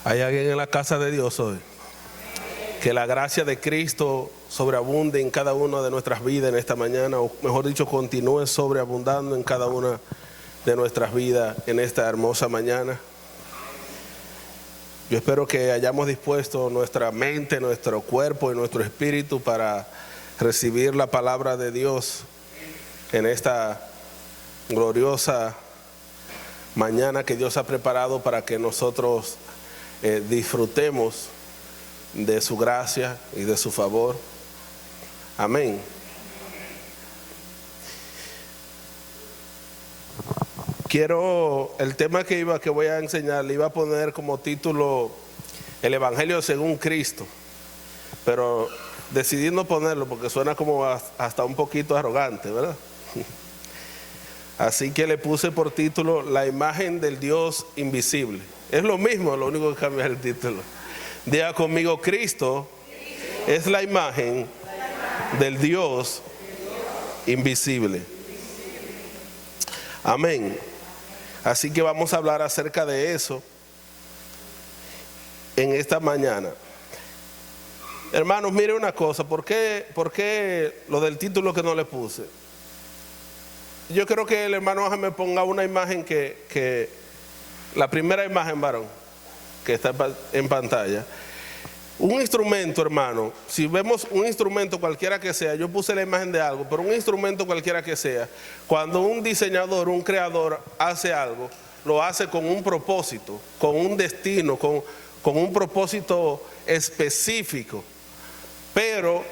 ¿Hay alguien en la casa de Dios hoy? Que la gracia de Cristo sobreabunde en cada una de nuestras vidas en esta mañana, o mejor dicho, continúe sobreabundando en cada una de nuestras vidas en esta hermosa mañana. Yo espero que hayamos dispuesto nuestra mente, nuestro cuerpo y nuestro espíritu para recibir la palabra de Dios en esta gloriosa mañana que Dios ha preparado para que nosotros disfrutemos de su gracia y de su favor. Amén. El tema que voy a enseñar, le iba a poner como título el Evangelio según Cristo, pero decidí no ponerlo porque suena como hasta un poquito arrogante, ¿verdad? Así que le puse por título La imagen del Dios invisible. Es lo mismo, lo único que cambia es el título. Diga conmigo: Cristo es la imagen del Dios invisible. Amén. Así que vamos a hablar acerca de eso en esta mañana. Hermanos, mire una cosa, ¿por qué lo del título que no le puse? Yo creo que el hermano Ángel me ponga una imagen la primera imagen, varón, que está en pantalla. Un instrumento, hermano, si vemos un instrumento cualquiera que sea, yo puse la imagen de algo, pero un instrumento cualquiera que sea, cuando un diseñador, un creador hace algo, lo hace con un propósito, con un destino, con un propósito específico. Pero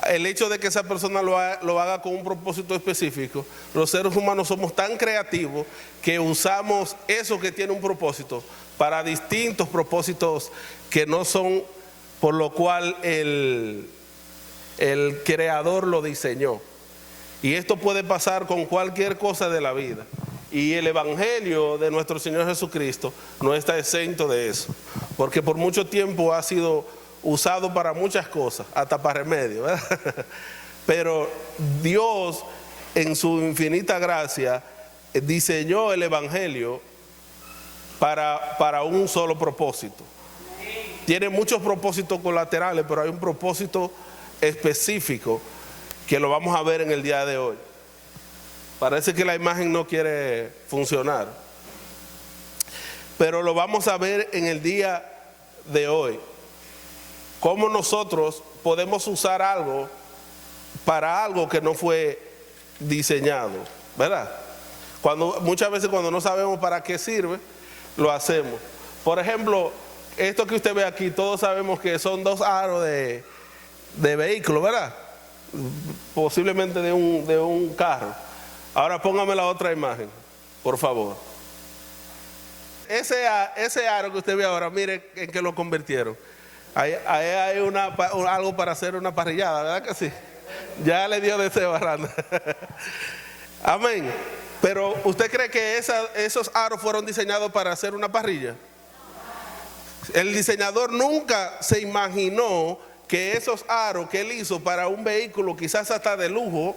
el hecho de que esa persona lo haga con un propósito específico, los seres humanos somos tan creativos que usamos eso que tiene un propósito para distintos propósitos que no son por lo cual el creador lo diseñó. Y esto puede pasar con cualquier cosa de la vida. Y el Evangelio de nuestro Señor Jesucristo no está exento de eso, porque por mucho tiempo ha sido usado para muchas cosas, hasta para remedio, ¿verdad? Pero Dios, en su infinita gracia, diseñó el Evangelio para un solo propósito. Tiene muchos propósitos colaterales, pero hay un propósito específico que lo vamos a ver en el día de hoy. Parece que la imagen no quiere funcionar, pero lo vamos a ver en el día de hoy. Cómo nosotros podemos usar algo para algo que no fue diseñado, ¿verdad? Muchas veces cuando no sabemos para qué sirve, lo hacemos. Por ejemplo, esto que usted ve aquí, todos sabemos que son dos aros de vehículo, ¿verdad? Posiblemente de un carro. Ahora póngame la otra imagen, por favor. Ese aro que usted ve ahora, mire en qué lo convirtieron. Ahí hay algo para hacer una parrillada, ¿verdad que sí? Ya le dio deseo a Randa. Amén. Pero ¿usted cree que esos aros fueron diseñados para hacer una parrilla? El diseñador nunca se imaginó que esos aros que él hizo para un vehículo, quizás hasta de lujo,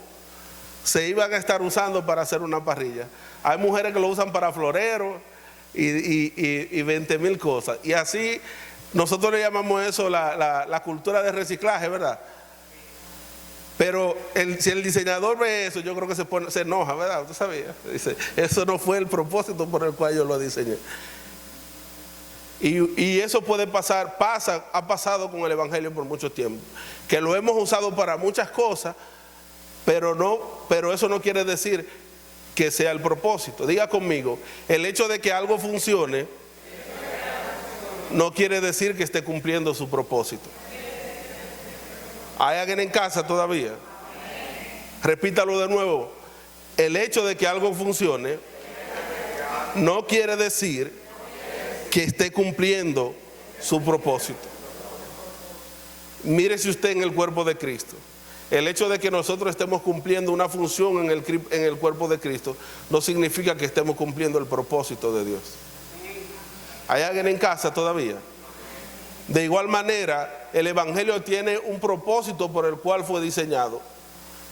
se iban a estar usando para hacer una parrilla. Hay mujeres que lo usan para floreros y 20,000 cosas. Y así nosotros le llamamos eso la cultura de reciclaje, ¿verdad? Pero si el diseñador ve eso, yo creo que se enoja, ¿verdad? ¿Usted sabía? Dice, eso no fue el propósito por el cual yo lo diseñé. Y eso ha pasado con el Evangelio por mucho tiempo, que lo hemos usado para muchas cosas, pero eso no quiere decir que sea el propósito. Diga conmigo: el hecho de que algo funcione no quiere decir que esté cumpliendo su propósito. ¿Hay alguien en casa todavía? Repítalo de nuevo: el hecho de que algo funcione no quiere decir que esté cumpliendo su propósito. Mírese usted en el cuerpo de Cristo. El hecho de que nosotros estemos cumpliendo una función en el cuerpo de Cristo no significa que estemos cumpliendo el propósito de Dios. ¿Hay alguien en casa todavía? De igual manera, el Evangelio tiene un propósito por el cual fue diseñado.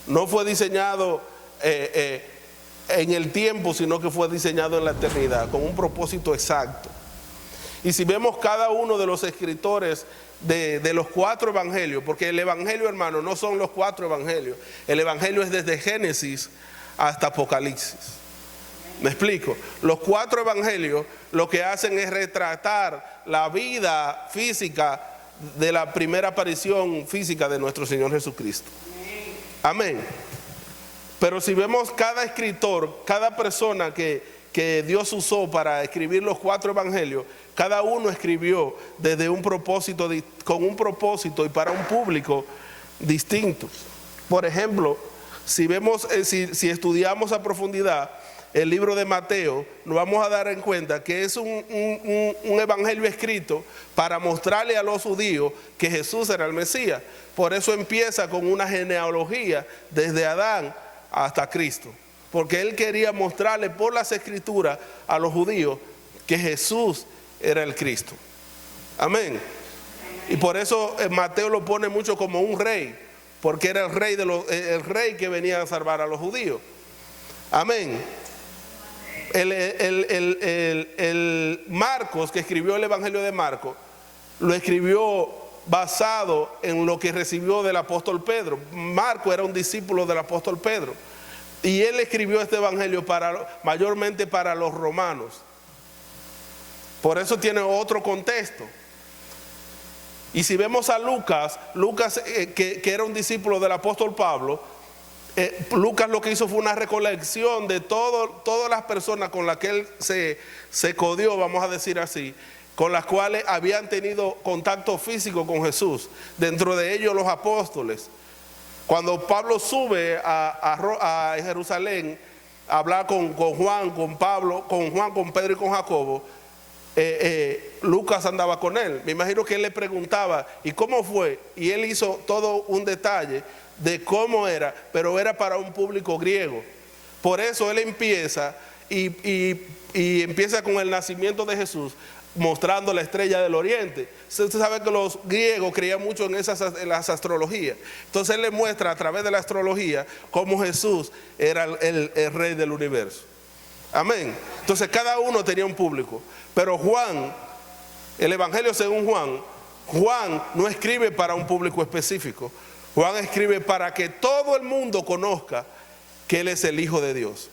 No fue diseñado en el tiempo, sino que fue diseñado en la eternidad, con un propósito exacto. Y si vemos cada uno de los escritores de los 4 evangelios, porque el evangelio, hermano, no son los 4 evangelios. El evangelio es desde Génesis hasta Apocalipsis. ¿Me explico? Los 4 evangelios lo que hacen es retratar la vida física de la primera aparición física de nuestro Señor Jesucristo. Amén. Pero si vemos cada escritor, cada persona que Dios usó para escribir los 4 evangelios, cada uno escribió desde un propósito, con un propósito y para un público distinto. Por ejemplo, si vemos, si estudiamos a profundidad el libro de Mateo, nos vamos a dar en cuenta que es un evangelio escrito para mostrarle a los judíos que Jesús era el Mesías. Por eso empieza con una genealogía desde Adán hasta Cristo, porque él quería mostrarle por las escrituras a los judíos que Jesús era el Cristo. Amén. Y por eso Mateo lo pone mucho como un rey, porque era el rey que venía a salvar a los judíos. Amén. El Marcos, que escribió el evangelio de Marcos, lo escribió basado en lo que recibió del apóstol Pedro. Marcos era un discípulo del apóstol Pedro, y él escribió este evangelio mayormente para los romanos. Por eso tiene otro contexto. Y si vemos a Lucas, que era un discípulo del apóstol Pablo, Lucas lo que hizo fue una recolección de todas las personas con las que él se codió, vamos a decir así, con las cuales habían tenido contacto físico con Jesús, dentro de ellos los apóstoles. Cuando Pablo sube a Jerusalén a hablar con Juan, con Pedro y con Jacobo, Lucas andaba con él. Me imagino que él le preguntaba, ¿y cómo fue? Y él hizo todo un detalle de cómo era, pero era para un público griego. Por eso él empieza y empieza con el nacimiento de Jesús, mostrando la estrella del oriente. Usted sabe que los griegos creían mucho en las astrologías. Entonces él le muestra a través de la astrología cómo Jesús era el rey del universo. Amén. Entonces cada uno tenía un público. Pero Juan, el evangelio según Juan no escribe para un público específico. Juan escribe para que todo el mundo conozca que Él es el Hijo de Dios.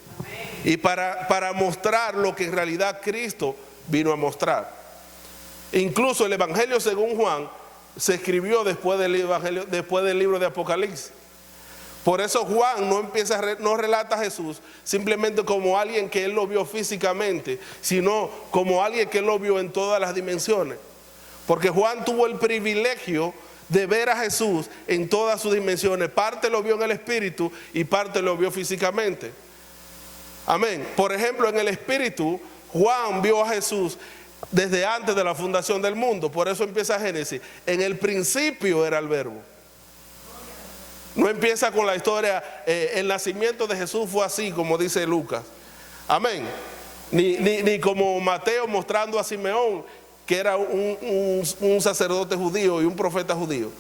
Y para mostrar lo que en realidad Cristo vino a mostrar. Incluso el evangelio según Juan se escribió después del libro de Apocalipsis. Por eso Juan no relata a Jesús simplemente como alguien que él lo vio físicamente, sino como alguien que él lo vio en todas las dimensiones. Porque Juan tuvo el privilegio de ver a Jesús en todas sus dimensiones. Parte lo vio en el espíritu y parte lo vio físicamente. Amén. Por ejemplo, en el espíritu, Juan vio a Jesús desde antes de la fundación del mundo. Por eso empieza Génesis. En el principio era el verbo. No empieza con la historia, el nacimiento de Jesús fue así, como dice Lucas. Amén. Ni como Mateo mostrando a Simeón, que era un sacerdote judío y un profeta judío,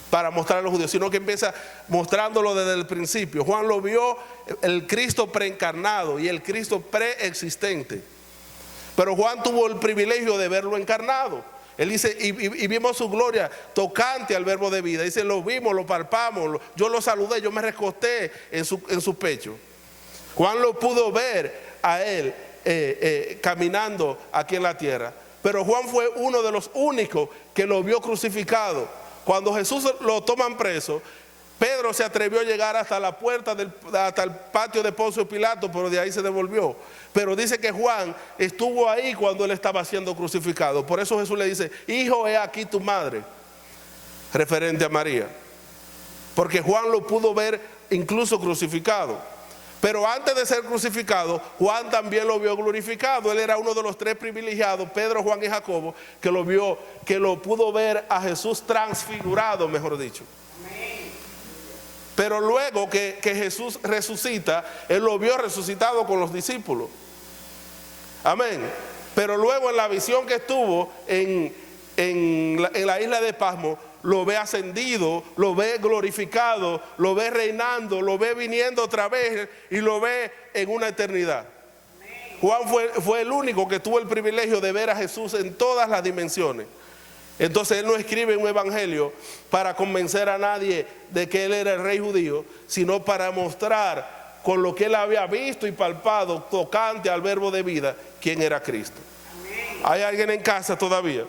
para mostrar a los judíos, sino que empieza mostrándolo desde el principio. Juan lo vio, el Cristo preencarnado y el Cristo preexistente. Pero Juan tuvo el privilegio de verlo encarnado. Él dice, y vimos su gloria tocante al verbo de vida. Dice, lo vimos, lo palpamos, yo lo saludé, yo me recosté en su pecho. Juan lo pudo ver a él caminando aquí en la tierra. Pero Juan fue uno de los únicos que lo vio crucificado. Cuando Jesús lo toman preso, Pedro se atrevió a llegar hasta la puerta, hasta el patio de Poncio Pilato, pero de ahí se devolvió. Pero dice que Juan estuvo ahí cuando él estaba siendo crucificado. Por eso Jesús le dice, hijo, he aquí tu madre, referente a María. Porque Juan lo pudo ver incluso crucificado. Pero antes de ser crucificado, Juan también lo vio glorificado. Él era uno de los 3 privilegiados, Pedro, Juan y Jacobo, que lo pudo ver a Jesús transfigurado, mejor dicho. Pero luego que Jesús resucita, él lo vio resucitado con los discípulos. Amén. Pero luego en la visión que estuvo en la isla de Pasmo, lo ve ascendido, lo ve glorificado, lo ve reinando, lo ve viniendo otra vez y lo ve en una eternidad. Juan fue el único que tuvo el privilegio de ver a Jesús en todas las dimensiones. Entonces él no escribe un evangelio para convencer a nadie de que él era el rey judío, sino para mostrar con lo que él había visto y palpado tocante al verbo de vida quién era Cristo. ¿Hay alguien en casa todavía?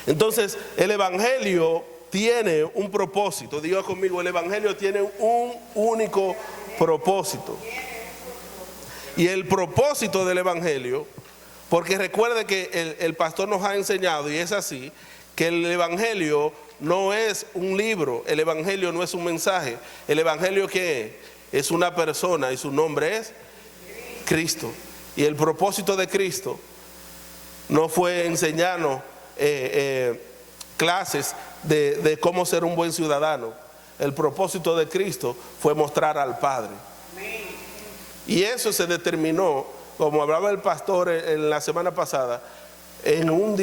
Entonces el evangelio tiene un propósito. Diga conmigo, el evangelio tiene un único propósito. Y el propósito del evangelio, porque recuerde que el pastor nos ha enseñado, y es así, que el evangelio no es un libro, el evangelio no es un mensaje. El evangelio, ¿qué es? Una persona, y su nombre es Cristo. Y el propósito de Cristo no fue enseñarnos clases de cómo ser un buen ciudadano. El propósito de Cristo fue mostrar al Padre. Y eso se determinó, como hablaba el pastor en la semana pasada, en un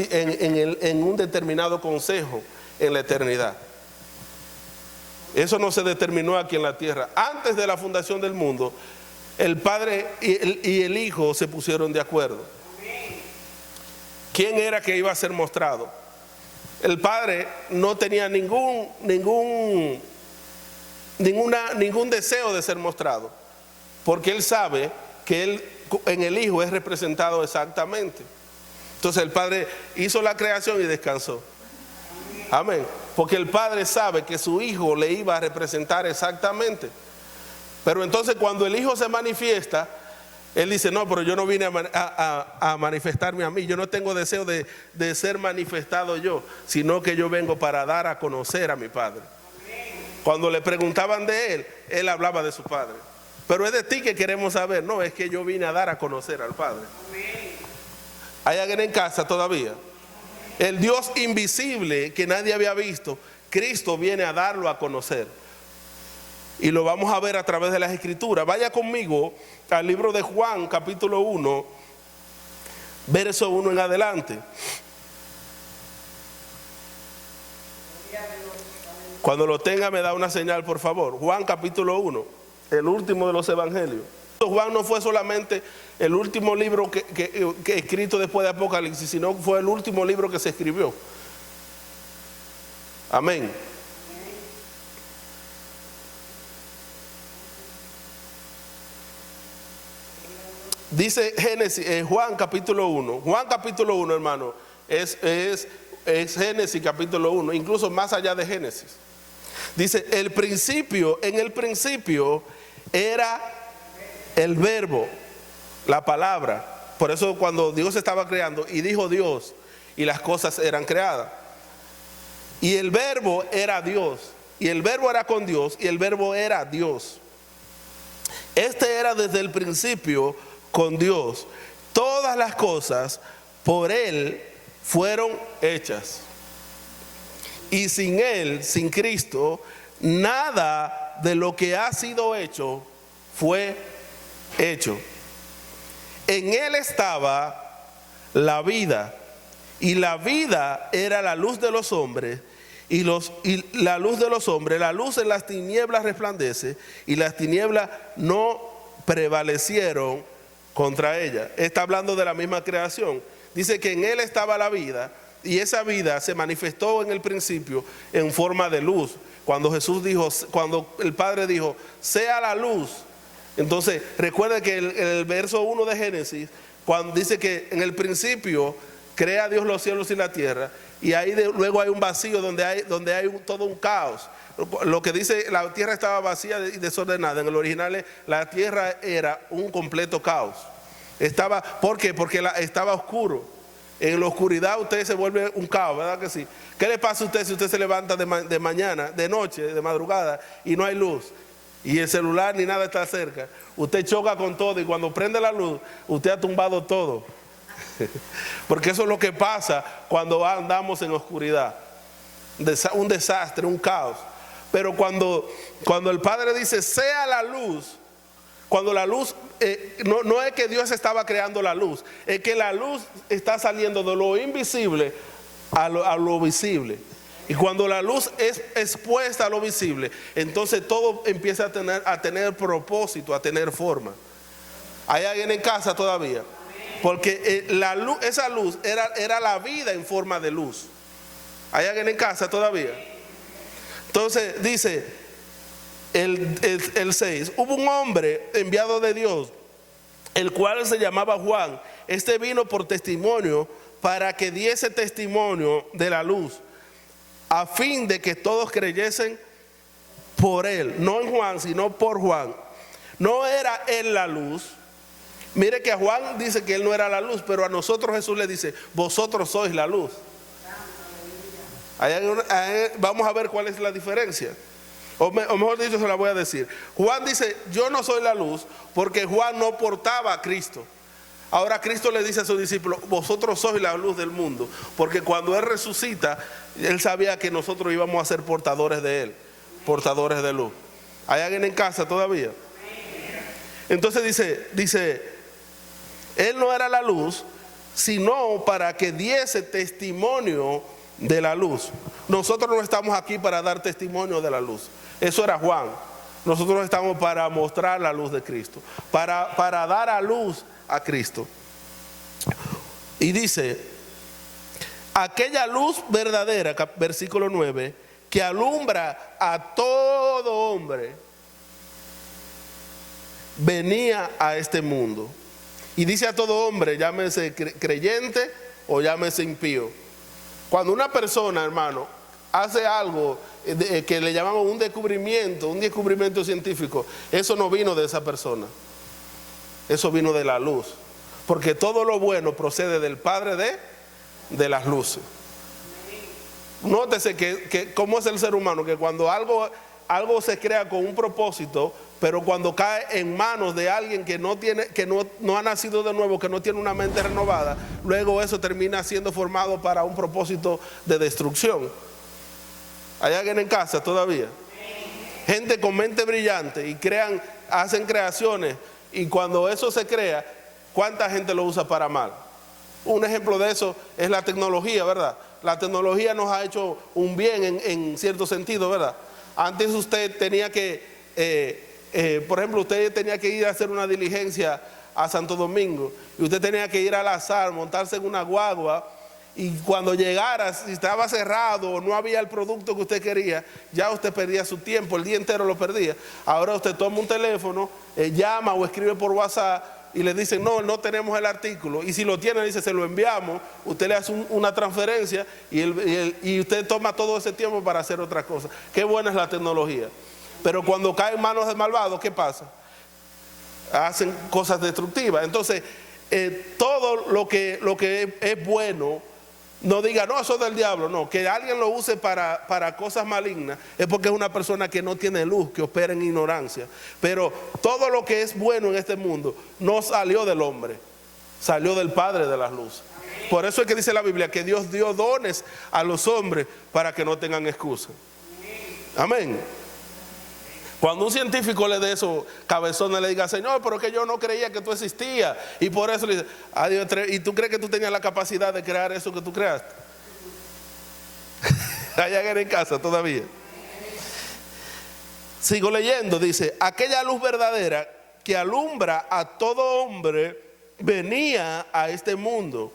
determinado consejo en la eternidad. Eso no se determinó aquí en la tierra. Antes de la fundación del mundo, el Padre y el Hijo se pusieron de acuerdo. ¿Quién era que iba a ser mostrado? El Padre no tenía ningún deseo de ser mostrado, porque Él sabe que Él en el Hijo es representado exactamente. Entonces el Padre hizo la creación y descansó. Amén. Porque el Padre sabe que su Hijo le iba a representar exactamente. Pero entonces cuando el Hijo se manifiesta, Él dice, no, pero yo no vine a manifestarme a mí. Yo no tengo deseo de ser manifestado yo, sino que yo vengo para dar a conocer a mi Padre. Cuando le preguntaban de Él, Él hablaba de su Padre. Pero es de ti que queremos saber. No, es que yo vine a dar a conocer al Padre. ¿Hay alguien en casa todavía? El Dios invisible que nadie había visto, Cristo viene a darlo a conocer. Y lo vamos a ver a través de las Escrituras. Vaya conmigo al libro de Juan, capítulo 1, verso 1 en adelante. Cuando lo tenga me da una señal, por favor. Juan capítulo 1, el último de los evangelios. Juan no fue solamente el último libro que escrito después de Apocalipsis, sino fue el último libro que se escribió. Amén. Dice Juan capítulo 1. Juan capítulo 1, hermano, es Génesis capítulo 1, incluso más allá de Génesis. Dice, en el principio era el verbo, la palabra. Por eso cuando Dios estaba creando, y dijo Dios, y las cosas eran creadas. Y el verbo era Dios, y el verbo era con Dios, y el verbo era Dios. Este era desde el principio con Dios. Todas las cosas por Él fueron hechas. Y sin Él, sin Cristo, nada de lo que ha sido hecho fue hecho. En Él estaba la vida, y la vida era la luz de los hombres, y la luz de los hombres, la luz en las tinieblas resplandece, y las tinieblas no prevalecieron contra ella. Está hablando de la misma creación. Dice que en Él estaba la vida, y esa vida se manifestó en el principio en forma de luz. Cuando cuando el Padre dijo, sea la luz. Entonces, recuerda que el verso 1 de Génesis, cuando dice que en el principio crea Dios los cielos y la tierra, y ahí luego hay un vacío donde hay todo un caos. Lo que dice, la tierra estaba vacía y desordenada. En el original, la tierra era un completo caos. ¿Por qué? Porque estaba oscuro. En la oscuridad usted se vuelve un caos, ¿verdad que sí? ¿Qué le pasa a usted si usted se levanta de mañana, de noche, de madrugada, y no hay luz? Y el celular ni nada está cerca. Usted choca con todo, y cuando prende la luz, usted ha tumbado todo. Porque eso es lo que pasa cuando andamos en oscuridad. Un desastre, un caos. Pero cuando el Padre dice, sea la luz, cuando la luz, no es que Dios estaba creando la luz, es que la luz está saliendo de lo invisible a lo visible. Y cuando la luz es expuesta a lo visible, entonces todo empieza a tener propósito, a tener forma. ¿Hay alguien en casa todavía? Porque la luz, esa luz era la vida en forma de luz. ¿Hay alguien en casa todavía? Entonces dice el 6, hubo un hombre enviado de Dios, el cual se llamaba Juan. Este vino por testimonio, para que diese testimonio de la luz, a fin de que todos creyesen por él. No en Juan, sino por Juan. No era él la luz. Mire que a Juan dice que él no era la luz, pero a nosotros Jesús le dice, vosotros sois la luz. Vamos a ver cuál es la diferencia. O mejor dicho, se la voy a decir. Juan dice, yo no soy la luz, porque Juan no portaba a Cristo. Ahora Cristo le dice a sus discípulos, vosotros sois la luz del mundo, porque cuando Él resucita, Él sabía que nosotros íbamos a ser portadores de Él, portadores de luz. ¿Hay alguien en casa todavía? Entonces dice, Él no era la luz, sino para que diese testimonio de la luz. Nosotros no estamos aquí para dar testimonio de la luz. Eso era Juan. Nosotros estamos para mostrar la luz de Cristo, para dar a luz a Cristo. Y dice, aquella luz verdadera, versículo 9, que alumbra a todo hombre, venía a este mundo. Y dice a todo hombre, llámese creyente o llámese impío. Cuando una persona, hermano, hace algo que le llamamos un descubrimiento científico, eso no vino de esa persona, eso vino de la luz, porque todo lo bueno procede del Padre de las luces. Nótese que cómo es el ser humano, que cuando algo se crea con un propósito, pero cuando cae en manos de alguien que no ha nacido de nuevo, que no tiene una mente renovada, luego eso termina siendo formado para un propósito de destrucción. ¿Hay alguien en casa todavía? Gente con mente brillante y hacen creaciones, y cuando eso se crea, ¿cuánta gente lo usa para mal? Un ejemplo de eso es la tecnología, ¿verdad? La tecnología nos ha hecho un bien en cierto sentido, ¿verdad? Antes usted tenía por ejemplo, usted tenía que ir a hacer una diligencia a Santo Domingo, y usted tenía que ir al azar, montarse en una guagua, y cuando llegara, si estaba cerrado o no había el producto que usted quería, ya usted perdía su tiempo, el día entero lo perdía. Ahora usted toma un teléfono, llama o escribe por WhatsApp y le dicen, no tenemos el artículo, y si lo tiene, dice, se lo enviamos. Usted le hace una transferencia y usted toma todo ese tiempo para hacer otra cosa. Qué buena es la tecnología. Pero cuando cae en manos de malvados, ¿qué pasa? Hacen cosas destructivas. Entonces, todo lo que es bueno, no diga, no, eso es del diablo. No, que alguien lo use para cosas malignas, es porque es una persona que no tiene luz, que opera en ignorancia. Pero todo lo que es bueno en este mundo no salió del hombre, salió del Padre de las luces. Por eso es que dice la Biblia que Dios dio dones a los hombres para que no tengan excusa. Amén. Cuando un científico le dé esos cabezones, le diga, Señor, pero que yo no creía que tú existías, y por eso le dice, adiós, ¿y tú crees que tú tenías la capacidad de crear eso que tú creaste? Hay alguien en casa todavía. Sigo leyendo, dice, aquella luz verdadera que alumbra a todo hombre venía a este mundo.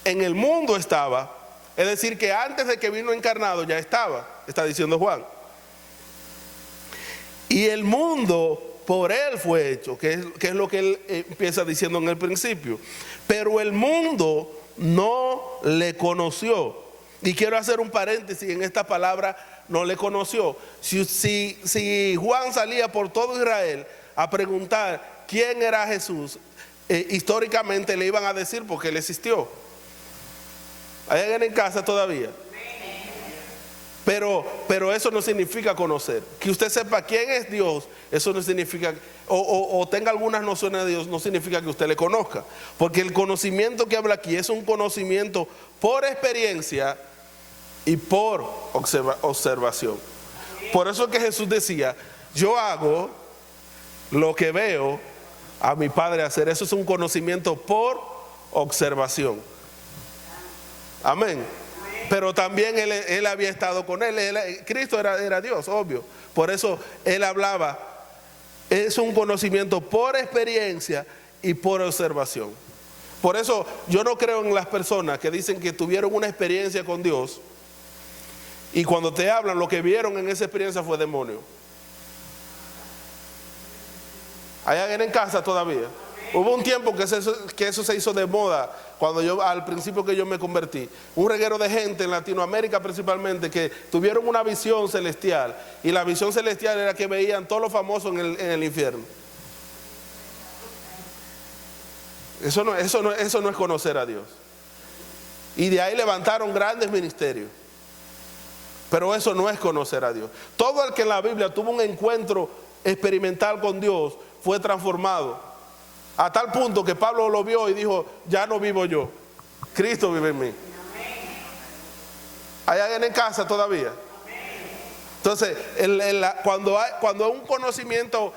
En el mundo estaba, es decir, que antes de que vino encarnado ya estaba, está diciendo Juan. Y el mundo por él fue hecho, que es lo que él empieza diciendo en el principio. Pero el mundo no le conoció. Y quiero hacer un paréntesis en esta palabra, no le conoció. Si Juan salía por todo Israel a preguntar quién era Jesús, históricamente le iban a decir porque él existió. ¿Hay alguien en casa todavía? Pero eso no significa conocer. Que usted sepa quién es Dios, eso no significa, o tenga algunas nociones de Dios, no significa que usted le conozca. Porque el conocimiento que habla aquí es un conocimiento por experiencia y por observación. Por eso es que Jesús decía, yo hago lo que veo a mi Padre hacer. Eso es un conocimiento por observación. Amén. Pero también él había estado con él. Cristo era Dios, obvio. Por eso él hablaba. Es un conocimiento por experiencia y por observación. Por eso yo no creo en las personas que dicen que tuvieron una experiencia con Dios y cuando te hablan lo que vieron en esa experiencia fue demonio. ¿Hay alguien en casa todavía? Hubo un tiempo que eso se hizo de moda cuando al principio que yo me convertí. Un reguero de gente en Latinoamérica principalmente que tuvieron una visión celestial. Y la visión celestial era que veían todos los famosos en el infierno. Eso no es conocer a Dios. Y de ahí levantaron grandes ministerios. Pero eso no es conocer a Dios. Todo el que en la Biblia tuvo un encuentro experimental con Dios fue transformado. A tal punto que Pablo lo vio y dijo, ya no vivo yo, Cristo vive en mí. ¿Hay alguien en casa todavía? Entonces, cuando hay un conocimiento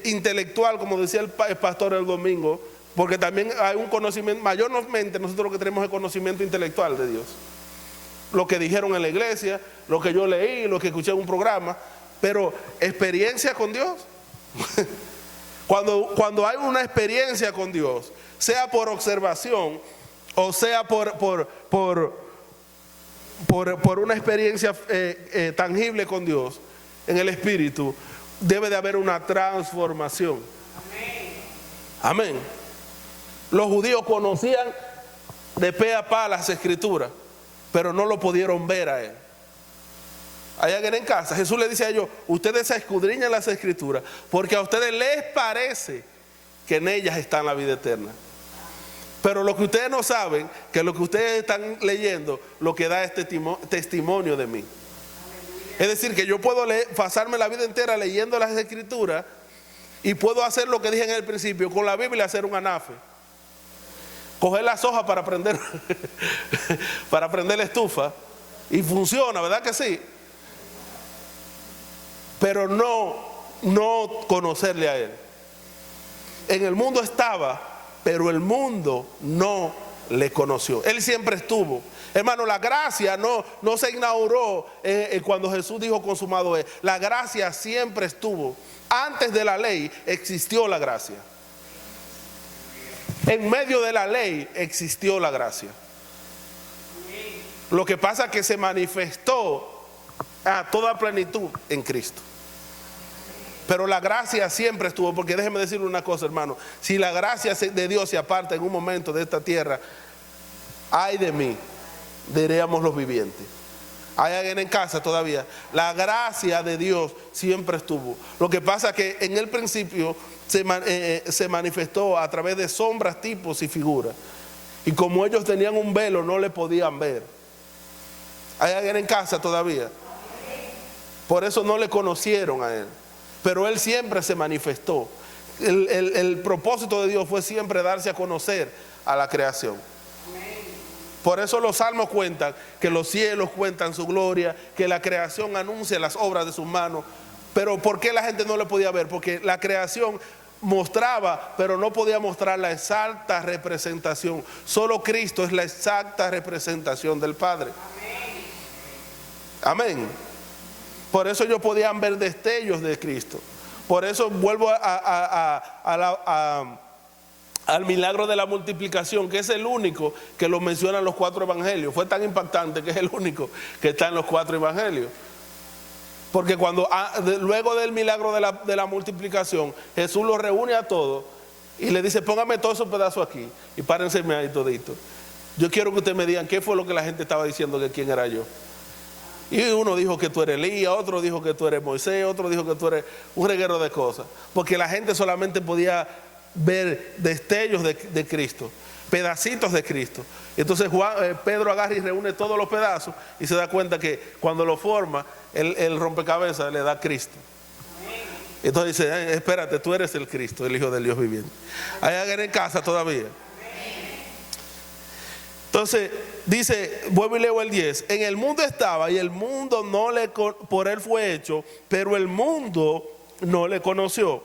intelectual, como decía el pastor el domingo, porque también hay un conocimiento, mayormente nosotros lo que tenemos es conocimiento intelectual de Dios. Lo que dijeron en la iglesia, lo que yo leí, lo que escuché en un programa, pero experiencia con Dios. Cuando hay una experiencia con Dios, sea por observación o sea por una experiencia tangible con Dios en el Espíritu, debe de haber una transformación. Amén. Los judíos conocían de pe a pa las Escrituras, pero no lo pudieron ver a Él. Hay alguien en casa. Jesús le dice a ellos, ustedes escudriñan las Escrituras porque a ustedes les parece que en ellas está la vida eterna. Pero lo que ustedes no saben, que lo que ustedes están leyendo, lo que da es testimonio de mí. Es decir, que yo puedo pasarme la vida entera leyendo las Escrituras y puedo hacer lo que dije en el principio, con la Biblia hacer un anafe. Coger las hojas para prender para prender la estufa y funciona, ¿verdad que sí? Pero no conocerle a Él. En el mundo estaba, pero el mundo no le conoció. Él siempre estuvo. Hermano, la gracia no se inauguró cuando Jesús dijo consumado es. La gracia siempre estuvo. Antes de la ley existió la gracia. En medio de la ley existió la gracia. Lo que pasa es que se manifestó a toda plenitud en Cristo. Pero la gracia siempre estuvo, porque déjeme decirle una cosa, hermano, si la gracia de Dios se aparta en un momento de esta tierra, ay de mí, diríamos los vivientes. ¿Hay alguien en casa todavía? La gracia de Dios siempre estuvo. Lo que pasa es que en el principio se manifestó a través de sombras, tipos y figuras. Y como ellos tenían un velo, no le podían ver. ¿Hay alguien en casa todavía? Por eso no le conocieron a Él. Pero Él siempre se manifestó. El propósito de Dios fue siempre darse a conocer a la creación. Por eso los salmos cuentan que los cielos cuentan su gloria, que la creación anuncia las obras de sus manos. Pero ¿por qué la gente no le podía ver? Porque la creación mostraba, pero no podía mostrar la exacta representación. Solo Cristo es la exacta representación del Padre. Amén. Por eso ellos podían ver destellos de Cristo. Por eso vuelvo al milagro de la multiplicación, que es el único que lo mencionan los 4 evangelios. Fue tan impactante que es el único que está en los 4 evangelios. Porque luego del milagro de la multiplicación, Jesús los reúne a todos y le dice, póngame todos esos pedazos aquí y párense ahí todito. Yo quiero que ustedes me digan qué fue lo que la gente estaba diciendo que quién era yo. Y uno dijo que tú eres Elías, otro dijo que tú eres Moisés, otro dijo que tú eres un reguero de cosas. Porque la gente solamente podía ver destellos de Cristo, pedacitos de Cristo. Entonces Pedro agarra y reúne todos los pedazos y se da cuenta que cuando lo forma, el rompecabezas le da a Cristo. Entonces dice, espérate, tú eres el Cristo, el Hijo del Dios viviente. ¿Hay alguien en casa todavía? Entonces dice, vuelvo y leo el 10. En el mundo estaba y el mundo por Él fue hecho, pero el mundo no le conoció.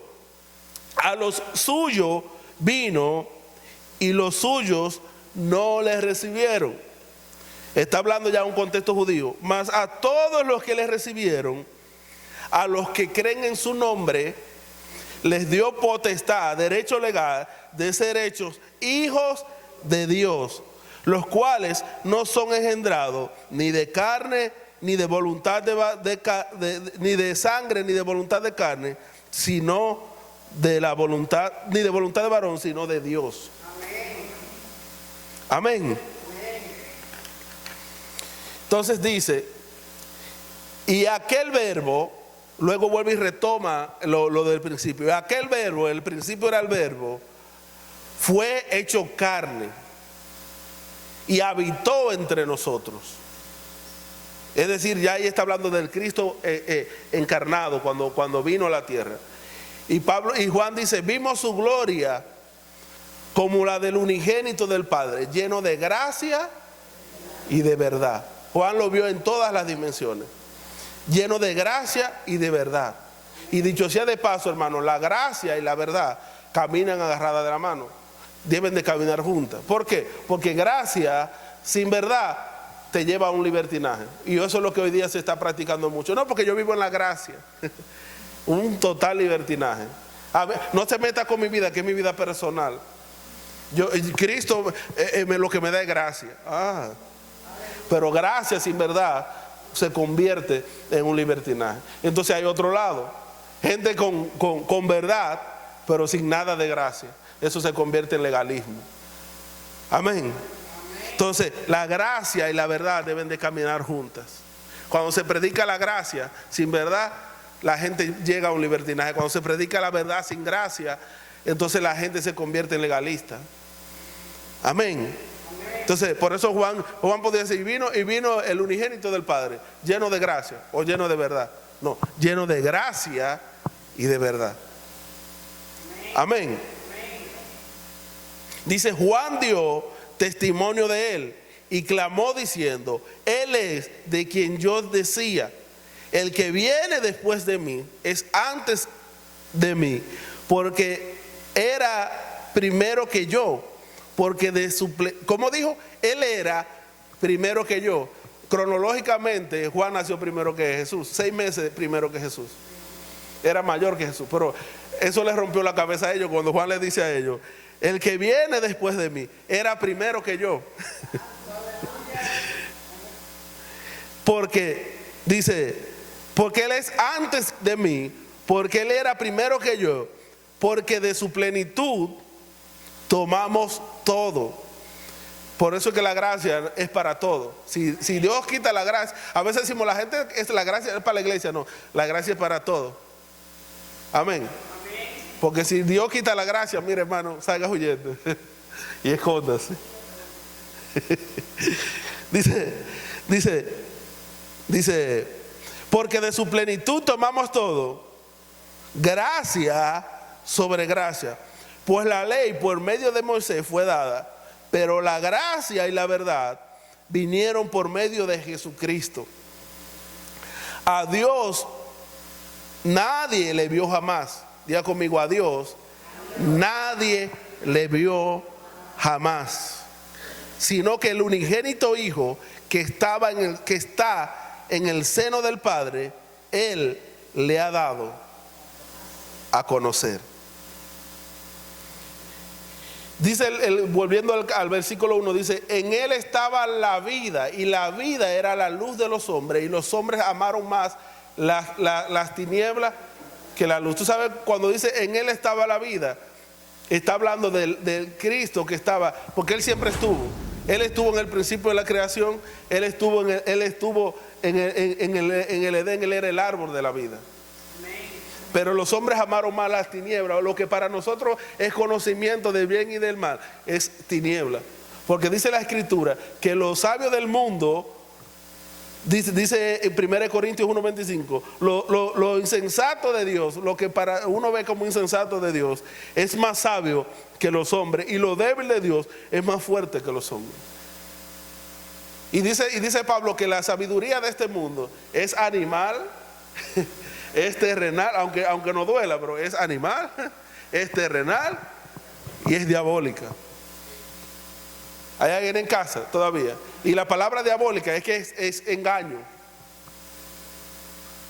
A los suyos vino y los suyos no le recibieron. Está hablando ya un contexto judío. Mas a todos los que le recibieron, a los que creen en su nombre, les dio potestad, derecho legal, de ser hechos hijos de Dios, los cuales no son engendrados ni de carne, ni de voluntad ni de sangre, ni de voluntad de carne, sino de la voluntad, ni de voluntad de varón, sino de Dios. Amén. Entonces dice, y aquel verbo, luego vuelve y retoma lo del principio. Y aquel verbo, el principio era el verbo, fue hecho carne y habitó entre nosotros. Es decir, ya ahí está hablando del Cristo encarnado cuando vino a la tierra. Y Juan dice, vimos su gloria como la del unigénito del Padre, lleno de gracia y de verdad. Juan lo vio en todas las dimensiones, lleno de gracia y de verdad. Y dicho sea de paso, hermano, la gracia y la verdad caminan agarradas de la mano, deben de caminar juntas. ¿Por qué? Porque gracia sin verdad te lleva a un libertinaje, y eso es lo que hoy día se está practicando mucho. No, porque yo vivo en la gracia. Un total libertinaje. A ver, no se meta con mi vida, que es mi vida personal. Cristo lo que me da es gracia. Pero gracia sin verdad se convierte en un libertinaje. Entonces hay otro lado, gente con verdad pero sin nada de gracia. Eso se convierte en legalismo. Amén. Entonces la gracia y la verdad deben de caminar juntas. Cuando se predica la gracia sin verdad, la gente llega a un libertinaje. Cuando se predica la verdad sin gracia, entonces la gente se convierte en legalista. Amén. Entonces, por eso Juan podía decir, y vino el unigénito del Padre, lleno de gracia o lleno de verdad. No, lleno de gracia y de verdad. Amén. Dice, Juan dio testimonio de él y clamó diciendo, él es de quien yo decía, el que viene después de mí es antes de mí, porque era primero que yo. Porque como dijo, él era primero que yo. Cronológicamente, Juan nació primero que Jesús, 6 meses primero que Jesús. Era mayor que Jesús, pero eso les rompió la cabeza a ellos cuando Juan les dice a ellos, el que viene después de mí era primero que yo. Porque dice, porque él es antes de mí, porque él era primero que yo, porque de su plenitud tomamos todo. Por eso es que la gracia es para todo. Si Dios quita la gracia, a veces decimos la gracia es para la iglesia. No, la gracia es para todo. Amén. Porque si Dios quita la gracia, mire, hermano, salga huyendo y escóndase. Dice, porque de su plenitud tomamos todo, gracia sobre gracia. Pues la ley por medio de Moisés fue dada, pero la gracia y la verdad vinieron por medio de Jesucristo. A Dios nadie le vio jamás. Diga conmigo, a Dios nadie le vio jamás, sino que el unigénito Hijo que está en el seno del Padre, Él le ha dado a conocer. Dice, volviendo al versículo 1, dice, en él estaba la vida, y la vida era la luz de los hombres, y los hombres amaron más las tinieblas que la luz. Tú sabes, cuando dice en él estaba la vida, está hablando del Cristo que estaba, porque él siempre estuvo. Él estuvo en el principio de la creación, él estuvo en el Edén, él era el árbol de la vida. Pero los hombres amaron más las tinieblas. Lo que para nosotros es conocimiento del bien y del mal es tiniebla. Porque dice la Escritura que los sabios del mundo, dice en 1 Corintios 1:25, lo insensato de Dios, lo que para uno ve como insensato de Dios, es más sabio que los hombres, y lo débil de Dios es más fuerte que los hombres. Y dice Pablo que la sabiduría de este mundo es animal, es terrenal, aunque no duela, pero es animal, es terrenal y es diabólica. Hay alguien en casa todavía. Y la palabra diabólica es que es engaño.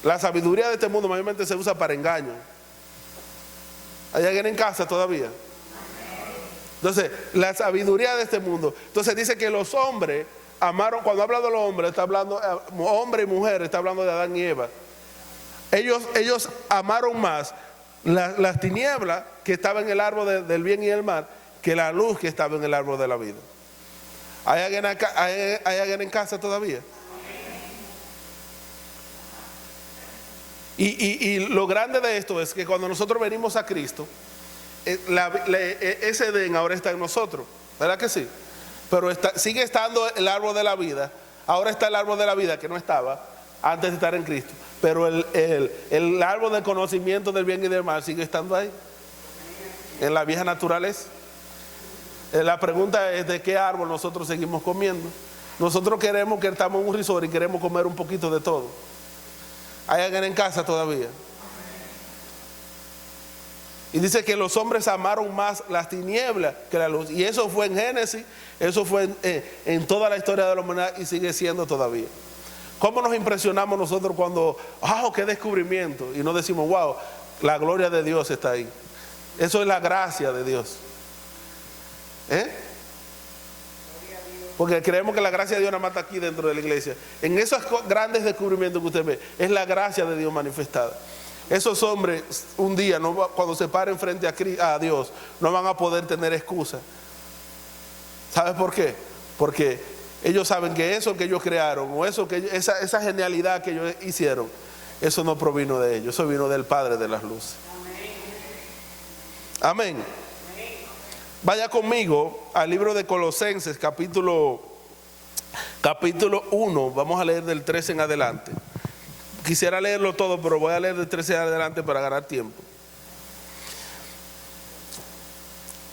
La sabiduría de este mundo mayormente se usa para engaño. ¿Hay alguien en casa todavía? Entonces, la sabiduría de este mundo. Entonces dice que los hombres amaron, cuando habla de los hombres, está hablando, hombre y mujer, está hablando de Adán y Eva. Ellos amaron más las tinieblas que estaban en el árbol del bien y el mal, que la luz que estaba en el árbol de la vida. ¿Hay alguien en casa todavía? Y lo grande de esto es que cuando nosotros venimos a Cristo, ese Edén ahora está en nosotros, ¿verdad que sí? Pero sigue estando el árbol de la vida. Ahora está el árbol de la vida que no estaba antes de estar en Cristo. Pero el árbol del conocimiento del bien y del mal sigue estando ahí, en la vieja naturaleza. La pregunta es: ¿de qué árbol nosotros seguimos comiendo? Nosotros queremos que estamos en un resort y queremos comer un poquito de todo. ¿Hay alguien en casa todavía? Y dice que los hombres amaron más las tinieblas que la luz. Y eso fue en Génesis, eso fue en toda la historia de la humanidad y sigue siendo todavía. ¿Cómo nos impresionamos nosotros cuando, qué descubrimiento? Y no decimos, wow, la gloria de Dios está ahí. Eso es la gracia de Dios. Porque creemos que la gracia de Dios nada más está aquí dentro de la iglesia. En esos grandes descubrimientos que usted ve, es la gracia de Dios manifestada. Esos hombres un día, cuando se paren frente a Dios, no van a poder tener excusa. ¿Sabes por qué? Porque ellos saben que eso que ellos crearon, o esa genialidad que ellos hicieron, eso no provino de ellos, eso vino del Padre de las luces. Amén. Vaya conmigo al libro de Colosenses, capítulo 1, vamos a leer del 13 en adelante. Quisiera leerlo todo, pero voy a leer del 13 en adelante para ganar tiempo.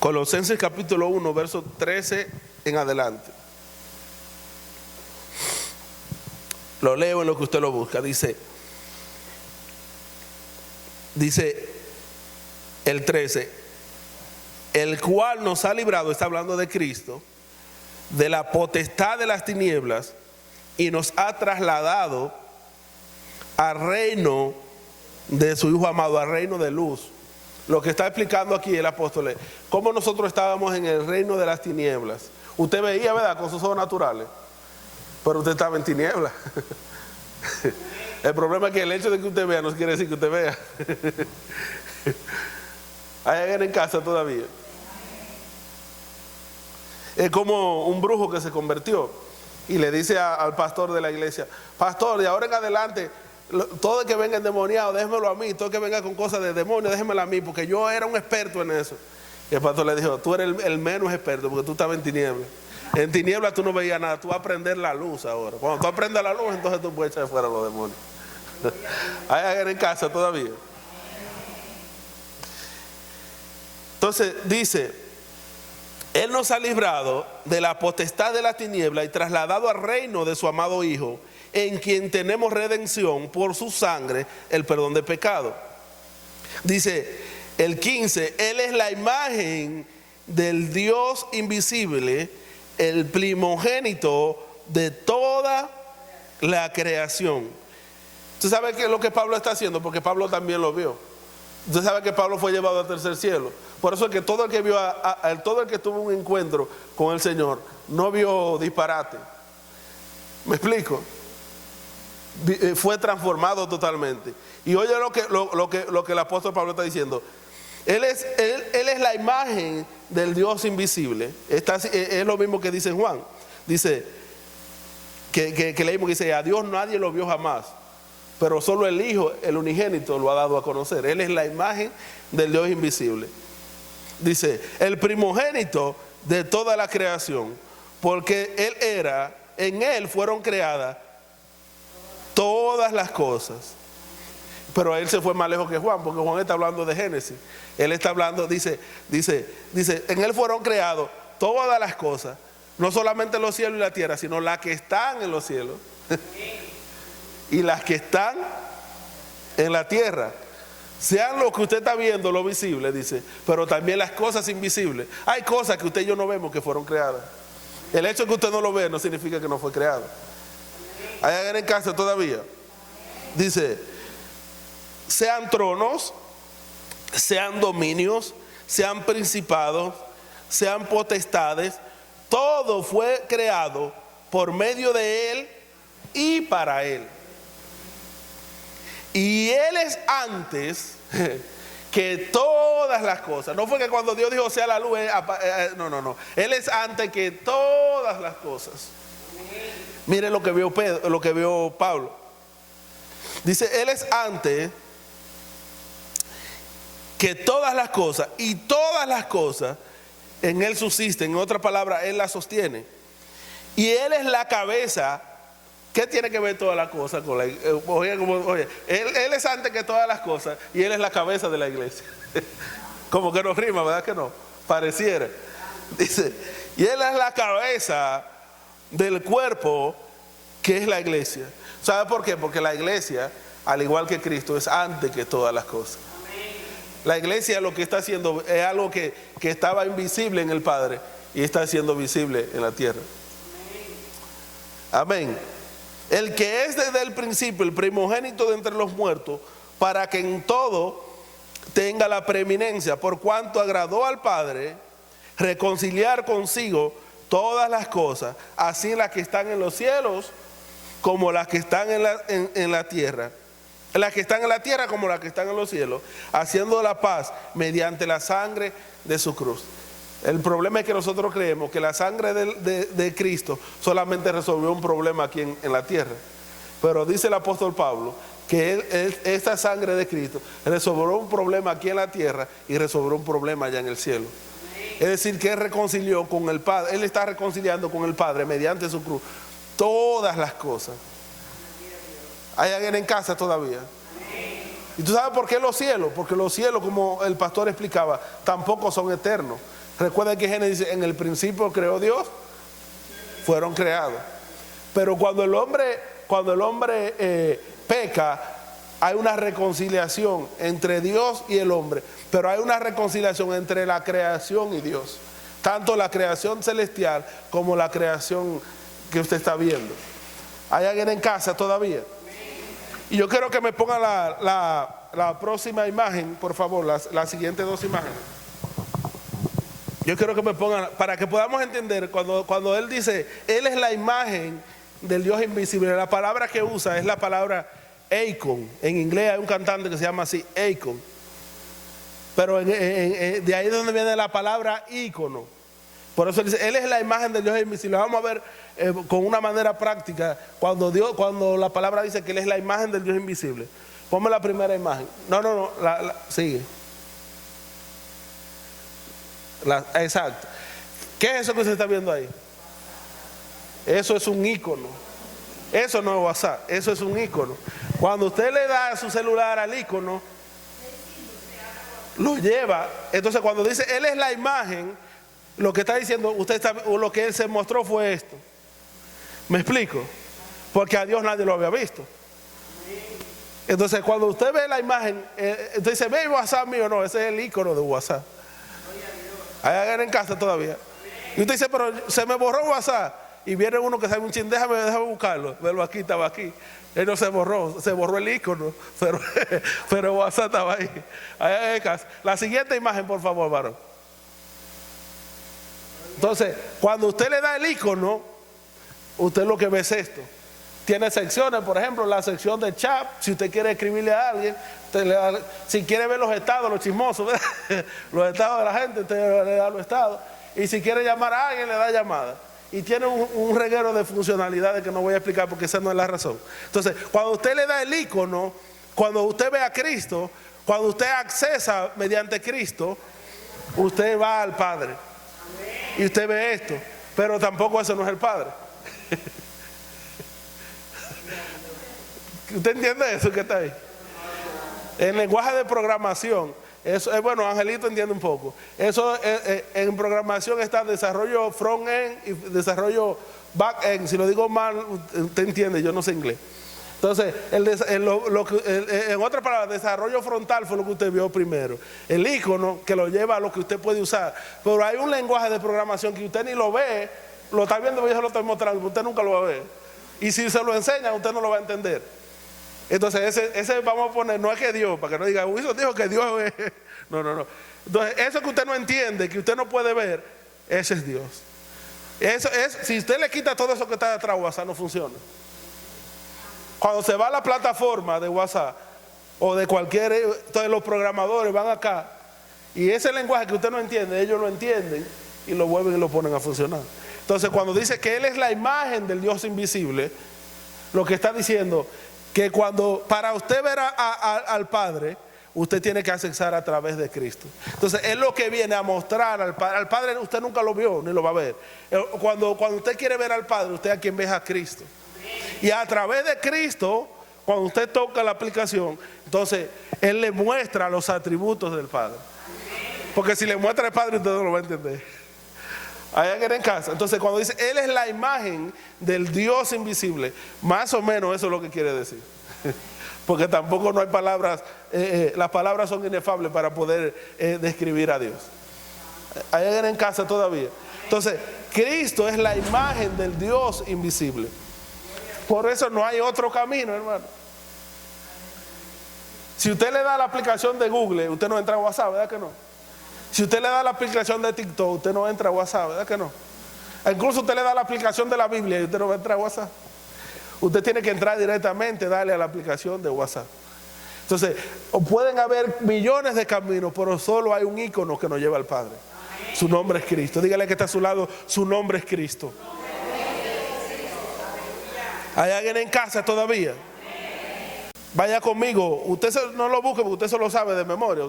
Colosenses capítulo 1, verso 13 en adelante. Lo leo en lo que usted lo busca. Dice el 13: el cual nos ha librado, está hablando de Cristo, de la potestad de las tinieblas y nos ha trasladado al reino de su Hijo amado, al reino de luz. Lo que está explicando aquí el apóstol es cómo nosotros estábamos en el reino de las tinieblas. Usted veía, ¿verdad?, con sus ojos naturales, pero usted estaba en tinieblas. El problema es que el hecho de que usted vea no quiere decir que usted vea. ¿Hay alguien en casa todavía? Es como un brujo que se convirtió y le dice al pastor de la iglesia: pastor, de ahora en adelante, todo el que venga endemoniado, déjemelo a mí. Todo el que venga con cosas de demonio, déjemelo a mí, porque yo era un experto en eso. Y el pastor le dijo: tú eres el menos experto, porque tú estabas en tinieblas. En tinieblas tú no veías nada, tú vas a aprender la luz ahora. Cuando tú aprendas la luz, entonces tú puedes echar fuera a los demonios. ¿Hay alguien en casa todavía? Entonces dice: Él nos ha librado de la potestad de la tiniebla y trasladado al reino de su amado Hijo, en quien tenemos redención por su sangre, el perdón de pecado. Dice el 15: Él es la imagen del Dios invisible, el primogénito de toda la creación. ¿Usted sabe qué es lo que Pablo está haciendo? Porque Pablo también lo vio. Usted sabe que Pablo fue llevado al tercer cielo. Por eso es que todo el que vio todo el que tuvo un encuentro con el Señor no vio disparate. ¿Me explico? Fue transformado totalmente. Y oye lo que el apóstol Pablo está diciendo. Él es la imagen del Dios invisible. Es lo mismo que dice Juan. Dice que leímos que dice: a Dios nadie lo vio jamás, pero solo el Hijo, el unigénito, lo ha dado a conocer. Él es la imagen del Dios invisible. Dice: el primogénito de toda la creación, porque en Él fueron creadas todas las cosas. Pero él se fue más lejos que Juan, porque Juan está hablando de Génesis. Él está hablando, dice, en Él fueron creadas todas las cosas, no solamente los cielos y la tierra, sino las que están en los cielos y las que están en la tierra. Sean lo que usted está viendo, lo visible, dice, pero también las cosas invisibles. Hay cosas que usted y yo no vemos que fueron creadas. El hecho de que usted no lo ve no significa que no fue creado. ¿Hay alguien en casa todavía? Dice: sean tronos, sean dominios, sean principados, sean potestades, todo fue creado por medio de Él y para Él. Y Él es antes que todas las cosas. No fue que cuando Dios dijo sea la luz, no. Él es antes que todas las cosas. Mire lo que vio Pedro, lo que vio Pablo. Dice, Él es antes que todas las cosas, y todas las cosas en Él subsisten. En otras palabras, Él las sostiene. Y Él es la cabeza. ¿Qué tiene que ver todas las cosas con la iglesia? Oye, él es antes que todas las cosas y Él es la cabeza de la iglesia. Como que no rima, ¿verdad que no? Pareciera. Dice, y Él es la cabeza del cuerpo que es la iglesia. ¿Sabe por qué? Porque la iglesia, al igual que Cristo, es antes que todas las cosas. La iglesia lo que está haciendo es algo que estaba invisible en el Padre y está siendo visible en la tierra. Amén. El que es desde el principio el primogénito de entre los muertos, para que en todo tenga la preeminencia, por cuanto agradó al Padre reconciliar consigo todas las cosas, así las que están en los cielos como las que están en la tierra. Las que están en la tierra como las que están en los cielos, haciendo la paz mediante la sangre de su cruz. El problema es que nosotros creemos que la sangre de Cristo solamente resolvió un problema aquí en la tierra. Pero dice el apóstol Pablo que esta sangre de Cristo resolvió un problema aquí en la tierra y resolvió un problema allá en el cielo. Es decir, que Él reconcilió con el Padre. Él está reconciliando con el Padre mediante su cruz todas las cosas. ¿Hay alguien en casa todavía? ¿Y tú sabes por qué los cielos? Porque los cielos, como el pastor explicaba, tampoco son eternos. Recuerda que Génesis dice, en el principio creó Dios, fueron creados. Pero cuando el hombre peca, hay una reconciliación entre Dios y el hombre. Pero hay una reconciliación entre la creación y Dios. Tanto la creación celestial como la creación que usted está viendo. ¿Hay alguien en casa todavía? Y yo quiero que me ponga la próxima imagen, por favor, las siguientes dos imágenes. Yo quiero que me pongan, para que podamos entender, cuando Él dice, Él es la imagen del Dios invisible, la palabra que usa es la palabra eikon. En inglés hay un cantante que se llama así, eikon. Pero de ahí es donde viene la palabra ícono. Por eso Él dice, Él es la imagen del Dios invisible. Vamos a ver con una manera práctica, cuando la palabra dice que Él es la imagen del Dios invisible. Ponme la primera imagen. No, sigue. Exacto. ¿Qué es eso que usted está viendo ahí? Eso es un icono. Eso no es WhatsApp, eso es un icono. Cuando usted le da su celular al icono, lo lleva. Entonces cuando dice Él es la imagen, lo que está diciendo lo que Él se mostró fue esto. ¿Me explico? Porque a Dios nadie lo había visto. Entonces cuando usted ve la imagen, usted dice, ve WhatsApp mío. No, ese es el icono de WhatsApp. Hay alguien en casa todavía. Y usted dice, pero se me borró WhatsApp. Y viene uno que sabe un chin, déjame buscarlo. Verlo aquí, estaba aquí. Él no se borró el icono, pero WhatsApp estaba ahí. Hay alguien en casa. La siguiente imagen, por favor, varón. Entonces, cuando usted le da el icono, usted lo que ve es esto. Tiene secciones, por ejemplo, la sección de chat. Si usted quiere escribirle a alguien, si quiere ver los estados, los chismosos, los estados de la gente, usted le da los estados. Y si quiere llamar a alguien, le da llamada. Y tiene un reguero de funcionalidades que no voy a explicar porque esa no es la razón. Entonces, cuando usted le da el icono, cuando usted ve a Cristo, cuando usted accesa mediante Cristo, usted va al Padre. Y usted ve esto, pero tampoco eso no es el Padre. ¿Usted entiende eso que está ahí? En lenguaje de programación, eso es bueno, Angelito entiende un poco. Eso en programación está desarrollo front-end y desarrollo back-end. Si lo digo mal, usted entiende, yo no sé inglés. Entonces, en otras palabras, desarrollo frontal fue lo que usted vio primero. El icono que lo lleva a lo que usted puede usar. Pero hay un lenguaje de programación que usted ni lo ve, lo está viendo, yo se lo estoy mostrando, usted nunca lo va a ver. Y si se lo enseña, usted no lo va a entender. Entonces ese vamos a poner, no es que Dios, para que no diga, Wilson dijo que Dios es. No. Entonces eso que usted no entiende, que usted no puede ver, ese es Dios. Eso es, si usted le quita todo eso que está detrás de WhatsApp, no funciona. Cuando se va a la plataforma de WhatsApp o de cualquier, entonces los programadores van acá y ese lenguaje que usted no entiende, ellos lo entienden y lo vuelven y lo ponen a funcionar. Entonces cuando dice que Él es la imagen del Dios invisible, lo que está diciendo que cuando para usted ver al Padre, usted tiene que accesar a través de Cristo. Entonces es lo que viene a mostrar al Padre. Al Padre usted nunca lo vio ni lo va a ver. Cuando usted quiere ver al Padre, usted a quien ve a Cristo. Y a través de Cristo, cuando usted toca la aplicación, entonces Él le muestra los atributos del Padre. Porque si le muestra al Padre, usted no lo va a entender. Allá en casa. Entonces cuando dice Él es la imagen del Dios invisible, más o menos eso es lo que quiere decir. Porque tampoco no hay palabras, las palabras son inefables para poder describir a Dios. Allá en casa todavía. Entonces Cristo es la imagen del Dios invisible. Por eso no hay otro camino, hermano. Si usted le da la aplicación de Google, usted no entra a WhatsApp, ¿verdad que no? Si usted le da la aplicación de TikTok, usted no entra a WhatsApp, ¿verdad que no? Incluso usted le da la aplicación de la Biblia y usted no va a entrar a WhatsApp. Usted tiene que entrar directamente, darle a la aplicación de WhatsApp. Entonces, pueden haber millones de caminos, pero solo hay un icono que nos lleva al Padre. Su nombre es Cristo. Dígale que está a su lado, su nombre es Cristo. ¿Hay alguien en casa todavía? Vaya conmigo. Usted no lo busque porque usted se lo sabe de memoria.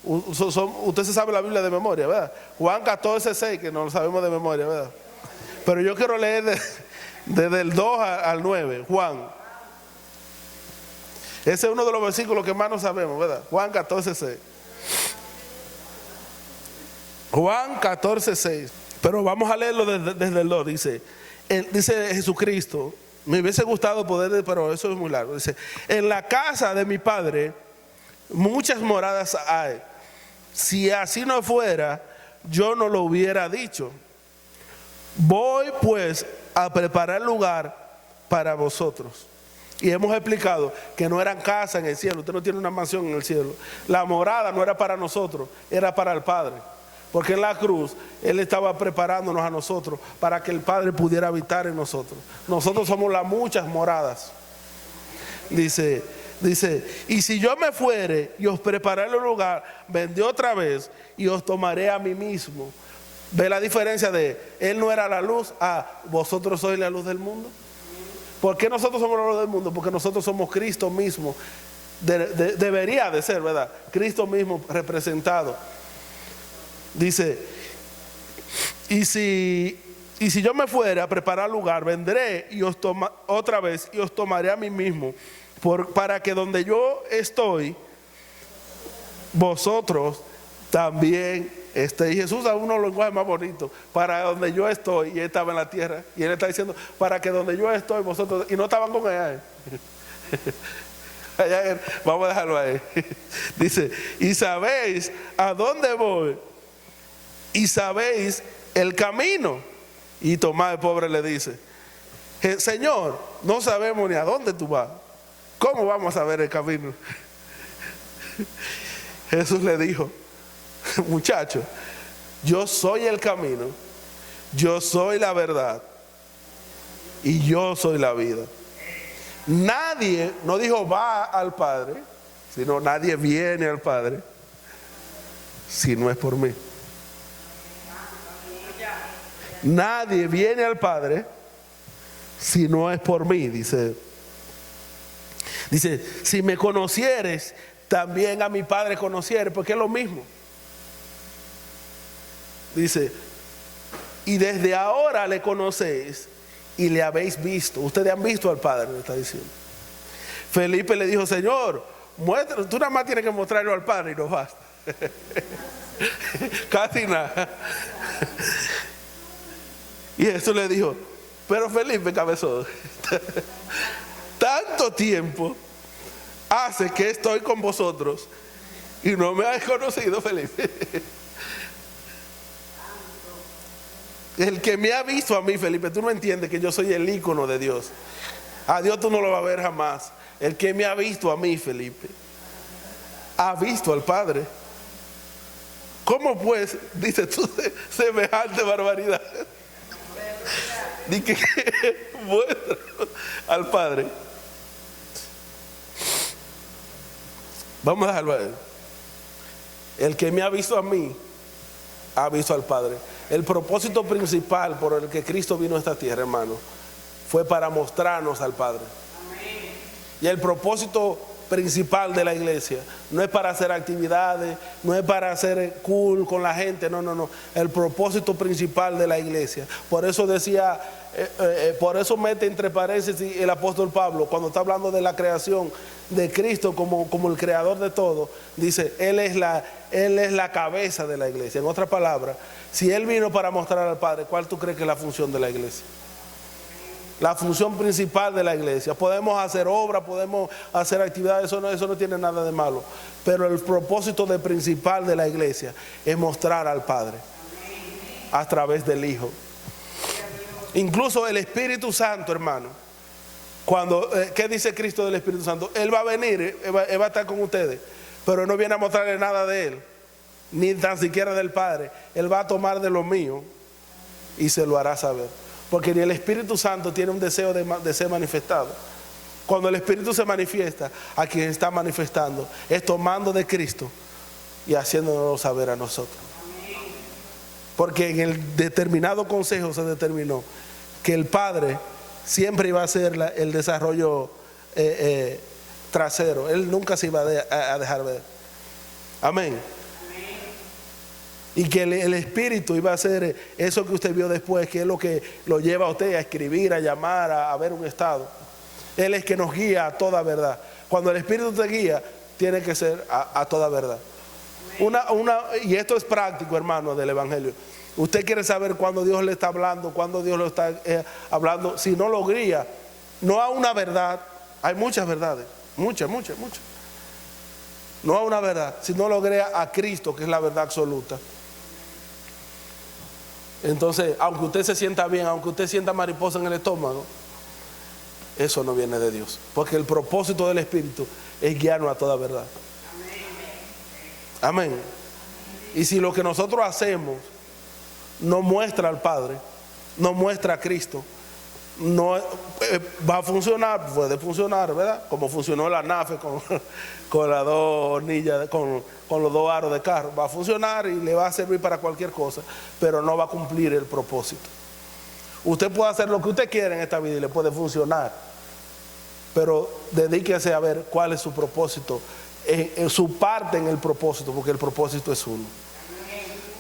Usted se sabe la Biblia de memoria, ¿verdad? Juan 14:6, que no lo sabemos de memoria, ¿verdad? Pero yo quiero leer desde el 2 al 9, Juan. Ese es uno de los versículos que más no sabemos, ¿verdad? Juan 14:6. Juan 14:6. Pero vamos a leerlo desde el 2. Dice Jesucristo. Me hubiese gustado poder, pero eso es muy largo. Dice: en la casa de mi Padre muchas moradas hay. Si así no fuera, yo no lo hubiera dicho. Voy pues a preparar lugar para vosotros. Y hemos explicado que no eran casas en el cielo. Usted no tiene una mansión en el cielo. La morada no era para nosotros, era para el Padre. Porque en la cruz Él estaba preparándonos a nosotros para que el Padre pudiera habitar en nosotros. Nosotros somos las muchas moradas. Dice, y si yo me fuere y os prepararé el lugar, vendré otra vez y os tomaré a mí mismo. ¿Ve la diferencia de Él no era la luz a vosotros sois la luz del mundo? ¿Por qué nosotros somos la luz del mundo? Porque nosotros somos Cristo mismo. Debería de ser, ¿verdad? Cristo mismo representado. Dice, y si yo me fuera a preparar lugar, vendré y os otra vez y os tomaré a mí mismo, para que donde yo estoy, vosotros también estéis. Jesús a uno los lenguajes más bonitos. Para donde yo estoy, y Él estaba en la tierra, y Él está diciendo, para que donde yo estoy, vosotros, y no estaban con Él. Vamos a dejarlo ahí. Dice, y sabéis a dónde voy, y sabéis el camino. Y Tomás el pobre le dice, Señor, no sabemos ni a dónde tú vas. ¿Cómo vamos a saber el camino? Jesús le dijo, muchacho, yo soy el camino, yo soy la verdad y yo soy la vida. Nadie, no dijo va al Padre, sino nadie viene al Padre si no es por mí. Nadie viene al Padre si no es por mí, dice, si me conocieres, también a mi Padre conocieres, porque es lo mismo. Dice, y desde ahora le conocéis y le habéis visto. Ustedes han visto al Padre, le está diciendo. Felipe le dijo, Señor, muestra, tú nada más tienes que mostrarlo al Padre y no basta. Casi nada. Y Jesús le dijo, pero Felipe, cabezón, tanto tiempo hace que estoy con vosotros y no me has conocido, Felipe. El que me ha visto a mí, Felipe, tú no entiendes que yo soy el ícono de Dios. A Dios tú no lo vas a ver jamás, El que me ha visto a mí, Felipe, ha visto al Padre. ¿Cómo pues dices tú semejante barbaridad? Di que muestra al Padre. Vamos a dejarlo a él. El que me ha visto a mí, ha visto al Padre. El propósito principal por el que Cristo vino a esta tierra, hermano, fue para mostrarnos al Padre. Y el propósito principal de la iglesia no es para hacer actividades, no es para hacer cool con la gente, no. El propósito principal de la iglesia. Por eso decía, por eso mete entre paréntesis el apóstol Pablo, cuando está hablando de la creación de Cristo como el creador de todo, dice, Él es la cabeza de la iglesia. En otras palabras, si Él vino para mostrar al Padre, ¿cuál tú crees que es la función de la iglesia? La función principal de la iglesia. Podemos hacer obras, podemos hacer actividades, eso no tiene nada de malo. Pero el propósito principal de la iglesia es mostrar al Padre a través del Hijo. Incluso el Espíritu Santo, hermano, ¿qué dice Cristo del Espíritu Santo? Él va a venir, él va a estar con ustedes, pero no viene a mostrarle nada de Él, ni tan siquiera del Padre. Él va a tomar de lo mío y se lo hará saber. Porque ni el Espíritu Santo tiene un deseo de ser manifestado. Cuando el Espíritu se manifiesta, a quien está manifestando es tomando de Cristo y haciéndonos saber a nosotros. Porque en el determinado consejo se determinó que el Padre siempre iba a ser el desarrollo trasero. Él nunca se iba a dejar ver. Amén. Y que el Espíritu iba a hacer eso que usted vio después, que es lo que lo lleva a usted a escribir, a llamar, a ver un estado. Él es que nos guía a toda verdad. Cuando el Espíritu te guía, tiene que ser a toda verdad. Y esto es práctico, hermano, del Evangelio. Usted quiere saber cuándo Dios le está hablando, cuándo Dios lo está hablando. Si no lo guía, no a una verdad. Hay muchas verdades, muchas. No a una verdad, sino lo guía a Cristo, que es la verdad absoluta. Entonces, aunque usted se sienta bien, aunque usted sienta mariposa en el estómago, eso no viene de Dios. Porque el propósito del Espíritu es guiarnos a toda verdad. Amén. Y si lo que nosotros hacemos no muestra al Padre, no muestra a Cristo, no va a funcionar, puede funcionar, ¿verdad? Como funcionó la NAFE con las dos hornillas, con los dos aros de carro. Va a funcionar y le va a servir para cualquier cosa, pero no va a cumplir el propósito. Usted puede hacer lo que usted quiera en esta vida y le puede funcionar, pero dedíquese a ver cuál es su propósito, en su parte en el propósito, porque el propósito es uno.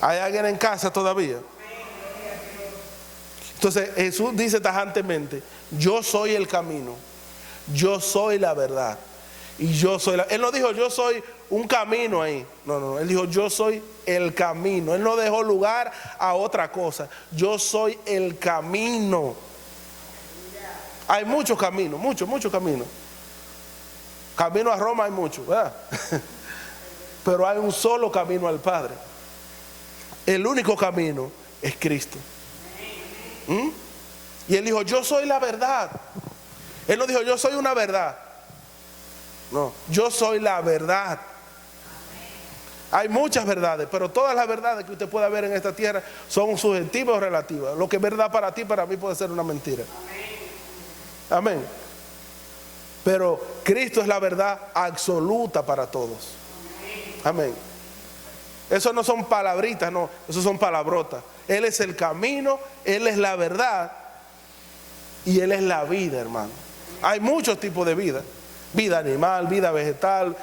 ¿Hay alguien en casa todavía? Entonces Jesús dice tajantemente, yo soy el camino, yo soy la verdad y yo soy Él no dijo yo soy un camino ahí, no, él dijo yo soy el camino. Él no dejó lugar a otra cosa. Yo soy el camino. Hay muchos caminos, muchos caminos. Camino a Roma hay muchos, ¿verdad? Pero hay un solo camino al Padre. El único camino es Cristo. Y Él dijo yo soy la verdad. Él no dijo yo soy una verdad. No, yo soy la verdad. Hay muchas verdades, pero todas las verdades que usted pueda ver en esta tierra son subjetivas o relativas. Lo que es verdad para ti, para mí puede ser una mentira. Amén. Pero Cristo es la verdad absoluta para todos. Amén. Eso no son palabritas, no, eso son palabrotas. Él es el camino, Él es la verdad y Él es la vida, hermano. Hay muchos tipos de vida. Vida animal, vida vegetal,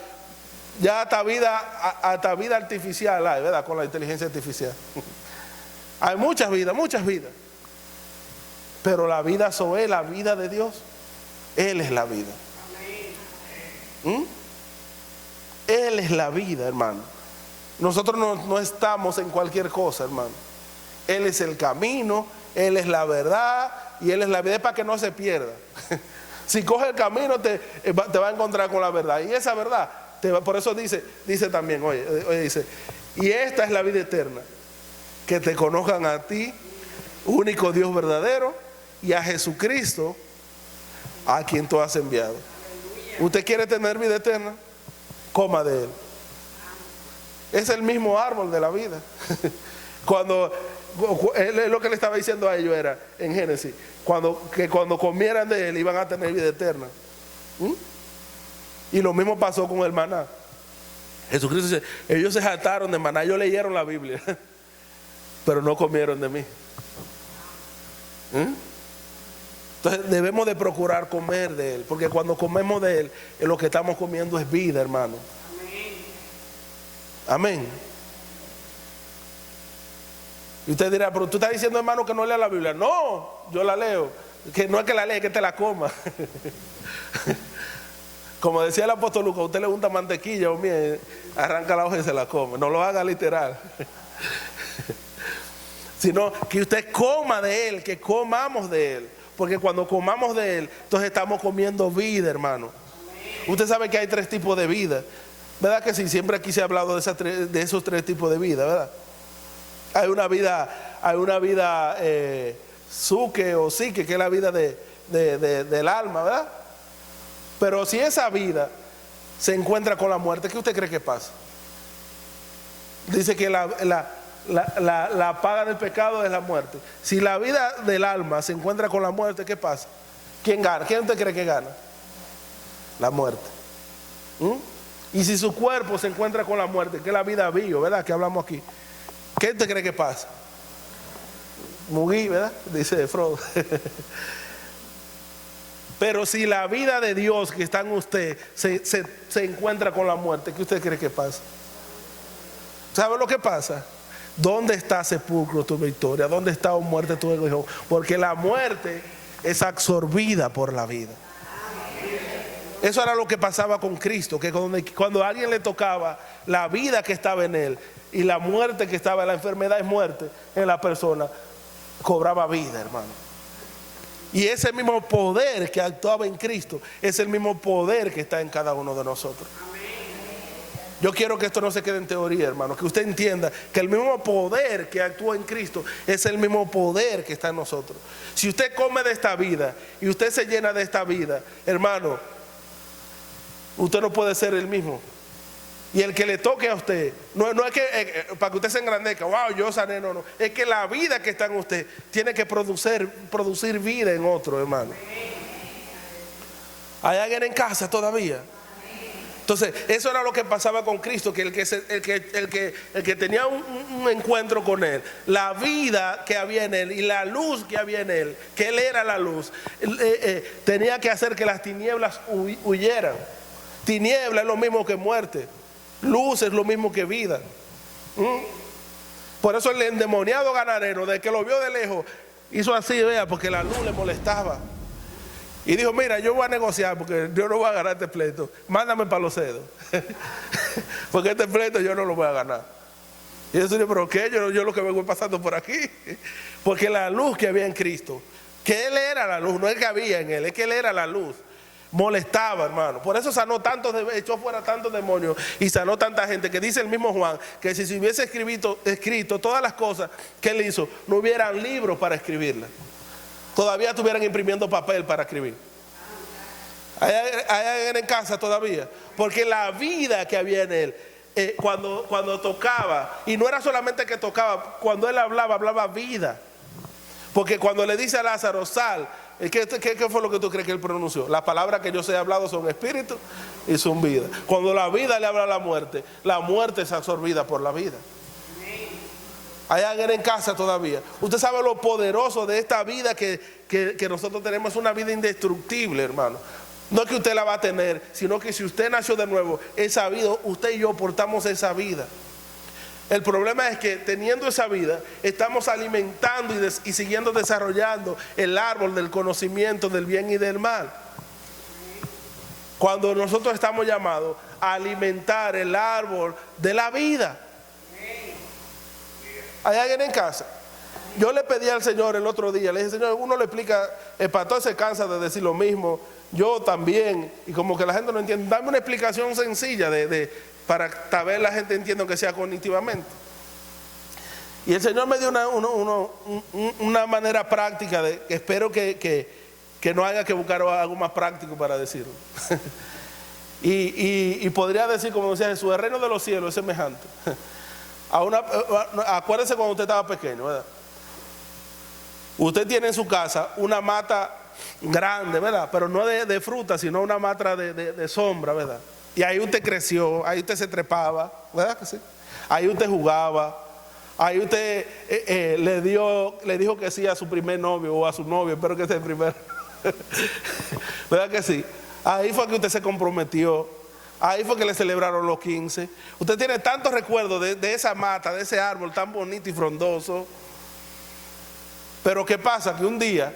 ya hasta vida artificial hay, ¿verdad? Con la inteligencia artificial. Hay muchas vidas. Pero la vida Zoé, la vida de Dios, Él es la vida. Él es la vida, hermano. Nosotros no estamos en cualquier cosa, hermano. Él es el camino, Él es la verdad y Él es la vida. Es para que no se pierda. Si coge el camino te va a encontrar con la verdad. Y esa verdad, por eso dice también, dice, y esta es la vida eterna, que te conozcan a ti, único Dios verdadero, y a Jesucristo, a quien tú has enviado. ¿Usted quiere tener vida eterna? Coma de él. Es el mismo árbol de la vida. Lo que le estaba diciendo a ellos era en Génesis, que cuando comieran de él iban a tener vida eterna. Y lo mismo pasó con el maná. Jesucristo dice, ellos se jactaron de maná, ellos leyeron la Biblia, pero no comieron de mí. Entonces debemos de procurar comer de él, porque cuando comemos de él, lo que estamos comiendo es vida, hermano. Amén. Y usted dirá, pero tú estás diciendo, hermano, que no lea la Biblia. No, yo la leo. Que no es que la lea, es que te la coma. Como decía el apóstol Lucas, usted le unta mantequilla o miel, arranca la hoja y se la come. No lo haga literal. Sino que usted coma de él, que comamos de él. Porque cuando comamos de él, entonces estamos comiendo vida, hermano. Usted sabe que hay 3 tipos de vida. ¿Verdad que sí? Siempre aquí se ha hablado de esos 3 tipos de vida, ¿verdad? Hay una vida suque o psique, que es la vida del alma, ¿verdad? Pero si esa vida se encuentra con la muerte, ¿qué usted cree que pasa? Dice que la paga del pecado es la muerte. Si la vida del alma se encuentra con la muerte, ¿qué pasa? ¿Quién gana? ¿Quién usted cree que gana? La muerte. Y si su cuerpo se encuentra con la muerte, que es la vida bio, ¿verdad? Que hablamos aquí, ¿qué usted cree que pasa? Mugí, ¿verdad? Dice Frodo. Pero si la vida de Dios que está en usted se encuentra con la muerte, ¿qué usted cree que pasa? ¿Sabe lo que pasa? ¿Dónde está sepulcro tu victoria? ¿Dónde está muerte tu ego? Porque la muerte es absorbida por la vida. Eso era lo que pasaba con Cristo, que cuando a alguien le tocaba la vida que estaba en él y la muerte que estaba, la enfermedad es muerte en la persona, cobraba vida, hermano. Y ese mismo poder que actuaba en Cristo es el mismo poder que está en cada uno de nosotros. Yo quiero que esto no se quede en teoría, hermano, que usted entienda que el mismo poder que actúa en Cristo es el mismo poder que está en nosotros. Si usted come de esta vida y usted se llena de esta vida, hermano, usted no puede ser el mismo. Y el que le toque a usted, no es que para que usted se engrandezca, wow, yo sané, no. Es que la vida que está en usted tiene que producir vida en otro, hermano. ¿Hay alguien en casa todavía? Entonces, eso era lo que pasaba con Cristo, que el que tenía un encuentro con él, la vida que había en él y la luz que había en él, que él era la luz, tenía que hacer que las tinieblas huyeran. Tiniebla es lo mismo que muerte, luz es lo mismo que vida. Por eso el endemoniado ganadero, de que lo vio de lejos, hizo así, vea, porque la luz le molestaba. Y dijo, mira, yo voy a negociar porque yo no voy a ganar este pleito. Mándame para los cedos. Porque este pleito yo no lo voy a ganar. Y yo dice, pero ¿qué? Yo lo que vengo pasando por aquí. Porque la luz que había en Cristo, que Él era la luz, no es que había en Él, es que Él era la luz. Molestaba, hermano. Por eso sanó echó fuera tantos demonios y sanó tanta gente, que dice el mismo Juan que si se hubiese escrito todas las cosas que Él hizo, no hubieran libros para escribirlas. Todavía estuvieran imprimiendo papel para escribir. Hay en casa todavía. Porque la vida que había en él, cuando tocaba, y no era solamente que tocaba, cuando él hablaba vida. Porque cuando le dice a Lázaro, sal, ¿qué fue lo que tú crees que él pronunció? Las palabras que yo os he hablado son espíritu y son vida. Cuando la vida le habla a la muerte es absorbida por la vida. Hay alguien en casa todavía. Usted sabe lo poderoso de esta vida que nosotros tenemos. Es una vida indestructible, hermano. No es que usted la va a tener, sino que si usted nació de nuevo, esa vida, usted y yo portamos esa vida. El problema es que teniendo esa vida, estamos alimentando y siguiendo desarrollando el árbol del conocimiento del bien y del mal. Cuando nosotros estamos llamados a alimentar el árbol de la vida. ¿Hay alguien en casa? Yo le pedí al Señor el otro día, le dije, Señor, uno le explica, el pastor se cansa de decir lo mismo, yo también, y como que la gente no entiende. Dame una explicación sencilla para tal vez la gente entienda que sea cognitivamente. Y el Señor me dio una manera práctica, espero que no haya que buscar algo más práctico para decirlo. Y podría decir, como decía Jesús, el reino de los cielos es semejante. Acuérdense cuando usted estaba pequeño, ¿verdad? Usted tiene en su casa una mata grande, ¿verdad? Pero no de fruta, sino una mata de sombra, ¿verdad? Y ahí usted creció, ahí usted se trepaba, ¿verdad que sí? Ahí usted jugaba, ahí usted le dijo que sí a su primer novio o a su novio, espero que sea el primero. ¿Verdad que sí? Ahí fue que usted se comprometió, ahí fue que le celebraron los 15. Usted tiene tantos recuerdos de esa mata, de ese árbol tan bonito y frondoso. Pero ¿qué pasa? Que un día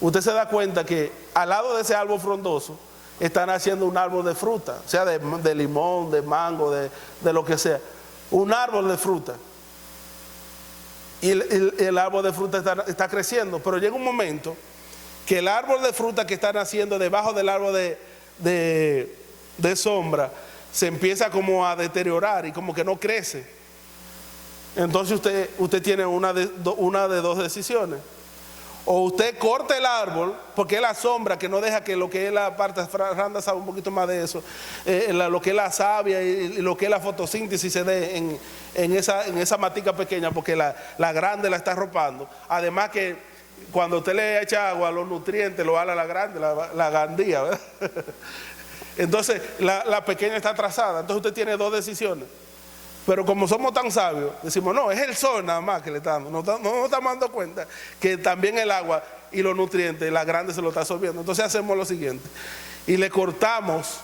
usted se da cuenta que al lado de ese árbol frondoso están haciendo un árbol de fruta, o sea, de limón, de mango, de lo que sea. Un árbol de fruta. Y el árbol de fruta está creciendo, pero llega un momento que el árbol de fruta que están haciendo debajo del árbol de sombra se empieza como a deteriorar y como que no crece. Entonces usted tiene una de dos decisiones. O usted corta el árbol, porque es la sombra que no deja que lo que es la parte, Randa sabe un poquito más de eso, lo que es la savia y lo que es la fotosíntesis se dé en esa matica pequeña, porque la grande la está arropando. Además que cuando usted le echa agua, los nutrientes lo jala la grande, la gandía, ¿verdad? Entonces la pequeña está atrasada. Entonces usted tiene dos decisiones. Pero como somos tan sabios, decimos, no, es el sol nada más que le está dando. No nos estamos dando cuenta que también el agua y los nutrientes, la grande se lo está absorbiendo. Entonces hacemos lo siguiente. Y le cortamos,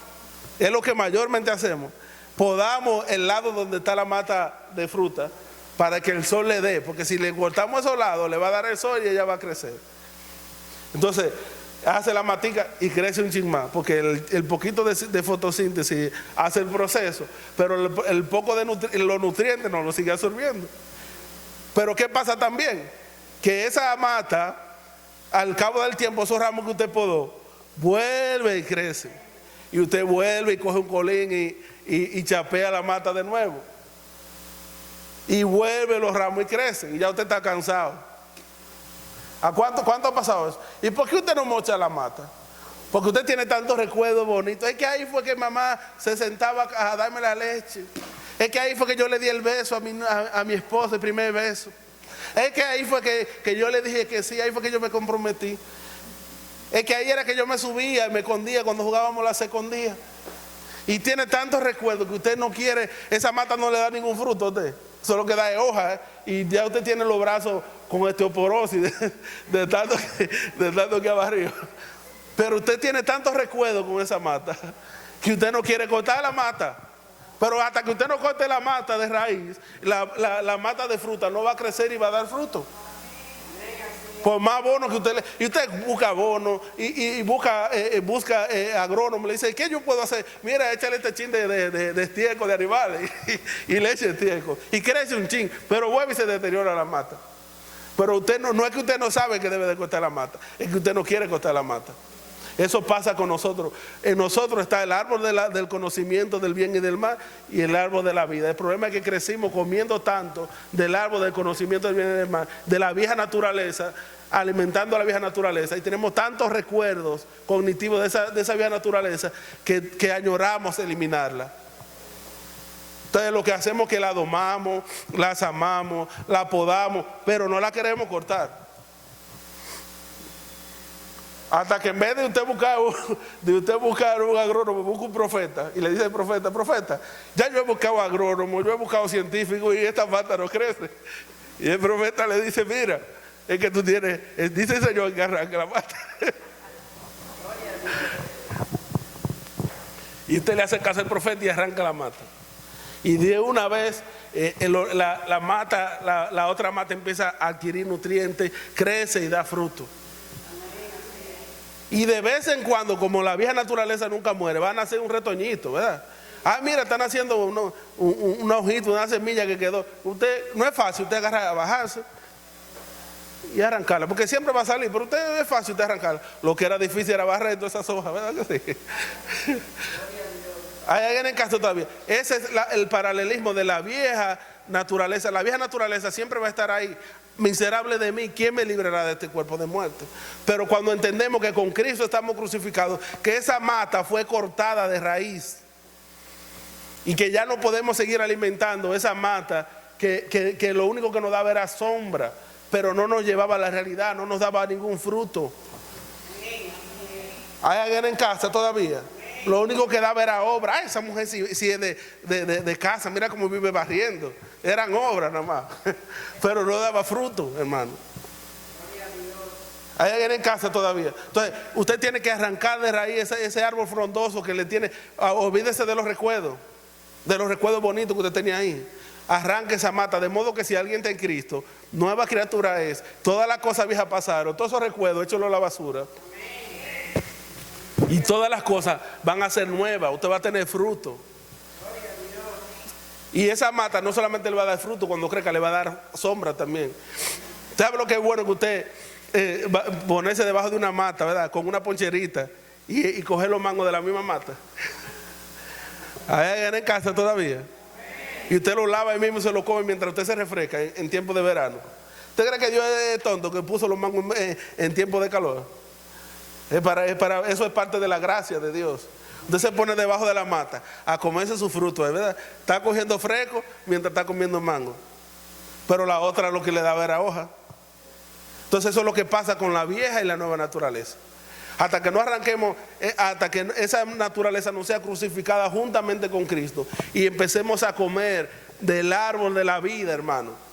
es lo que mayormente hacemos. Podamos el lado donde está la mata de fruta para que el sol le dé. Porque si le cortamos esos lados, le va a dar el sol y ella va a crecer. Entonces, hace la matica y crece un chin más, porque el poquito de fotosíntesis hace el proceso, pero el poco de los nutrientes no lo sigue absorbiendo. Pero ¿qué pasa también? Que esa mata, al cabo del tiempo, esos ramos que usted podó, vuelve y crece. Y usted vuelve y coge un colín y chapea la mata de nuevo. Y vuelve los ramos y crecen, y ya usted está cansado. ¿A cuánto ha pasado eso? ¿Y por qué usted no mocha la mata? Porque usted tiene tantos recuerdos bonitos. Es que ahí fue que mamá se sentaba a darme la leche. Es que ahí fue que yo le di el beso a mi esposa, el primer beso. Es que ahí fue que yo le dije que sí, ahí fue que yo me comprometí. Es que ahí era que yo me subía y me escondía cuando jugábamos la secondía. Y tiene tantos recuerdos que usted no quiere, esa mata no le da ningún fruto a usted. Solo que da hojas, y ya usted tiene los brazos con osteoporosis de tanto que ha barrido. Pero usted tiene tantos recuerdos con esa mata que usted no quiere cortar la mata. Pero hasta que usted no corte la mata de raíz, la mata de fruta no va a crecer y va a dar fruto. Por más abono que usted le... Y usted busca abono y busca agrónomo. Le dice, ¿qué yo puedo hacer? Mira, échale este chin de estiércol de animales. Y le echa estiércol. Y crece un chin. Pero vuelve y se deteriora la mata. Pero usted no es que usted no sabe que debe de cortar la mata. Es que usted no quiere cortar la mata. Eso pasa con nosotros. En nosotros está el árbol del conocimiento del bien y del mal y el árbol de la vida. El problema es que crecimos comiendo tanto del árbol del conocimiento del bien y del mal, de la vieja naturaleza, alimentando a la vieja naturaleza, y tenemos tantos recuerdos cognitivos de esa vieja naturaleza que añoramos eliminarla. Entonces lo que hacemos es que la domamos, la amamos, la podamos, pero no la queremos cortar. Hasta que en vez de usted buscar un agrónomo, busca un profeta y le dice al profeta, ya yo he buscado agrónomo, yo he buscado científico y esta mata no crece. Y el profeta le dice, mira, es que tú tienes, dice el Señor que arranca la mata. Y usted le hace caso al profeta y arranca la mata. Y de una vez la otra mata empieza a adquirir nutrientes, crece y da fruto. Y de vez en cuando, como la vieja naturaleza nunca muere, van a hacer un retoñito, ¿verdad? Ah, mira, están haciendo una hojita, una semilla que quedó. Usted, no es fácil usted agarrar, bajarse y arrancarla, porque siempre va a salir, pero usted es fácil usted arrancarla. Lo que era difícil era barrer todas esas hojas, ¿verdad que sí? Hay alguien en caso todavía. Ese es el paralelismo de la vieja naturaleza. La vieja naturaleza siempre va a estar ahí, miserable de mí, ¿quién me librará de este cuerpo de muerte? Pero cuando entendemos que con Cristo estamos crucificados, que esa mata fue cortada de raíz y que ya no podemos seguir alimentando esa mata que lo único que nos daba era sombra, pero no nos llevaba a la realidad, no nos daba ningún fruto. ¿Hay alguien en casa todavía? Lo único que daba era obra. Ay, esa mujer si es de casa, mira cómo vive barriendo. Eran obras nada más, pero no daba fruto, hermano. Hay alguien en casa todavía. Entonces, usted tiene que arrancar de raíz ese árbol frondoso que le tiene. Olvídese de los recuerdos bonitos que usted tenía ahí. Arranque esa mata, de modo que si alguien está en Cristo, nueva criatura es. Todas las cosas viejas pasaron, todos esos recuerdos, échalo a la basura. Y todas las cosas van a ser nuevas, usted va a tener fruto. Y esa mata no solamente le va a dar fruto, cuando crezca le va a dar sombra también. ¿Sabe lo que es bueno? Que usted ponerse debajo de una mata, ¿verdad? Con una poncherita y coger los mangos de la misma mata. Ahí en casa todavía. Y usted lo lava ahí mismo y se lo come mientras usted se refresca en tiempo de verano. ¿Usted cree que Dios es tonto que puso los mangos en tiempo de calor? Eso es parte de la gracia de Dios. Usted se pone debajo de la mata a comerse su fruto, ¿verdad? Está cogiendo fresco mientras está comiendo mango. Pero la otra lo que le daba era hoja. Entonces eso es lo que pasa con la vieja y la nueva naturaleza. Hasta que no arranquemos, hasta que esa naturaleza no sea crucificada juntamente con Cristo y empecemos a comer del árbol de la vida, hermano.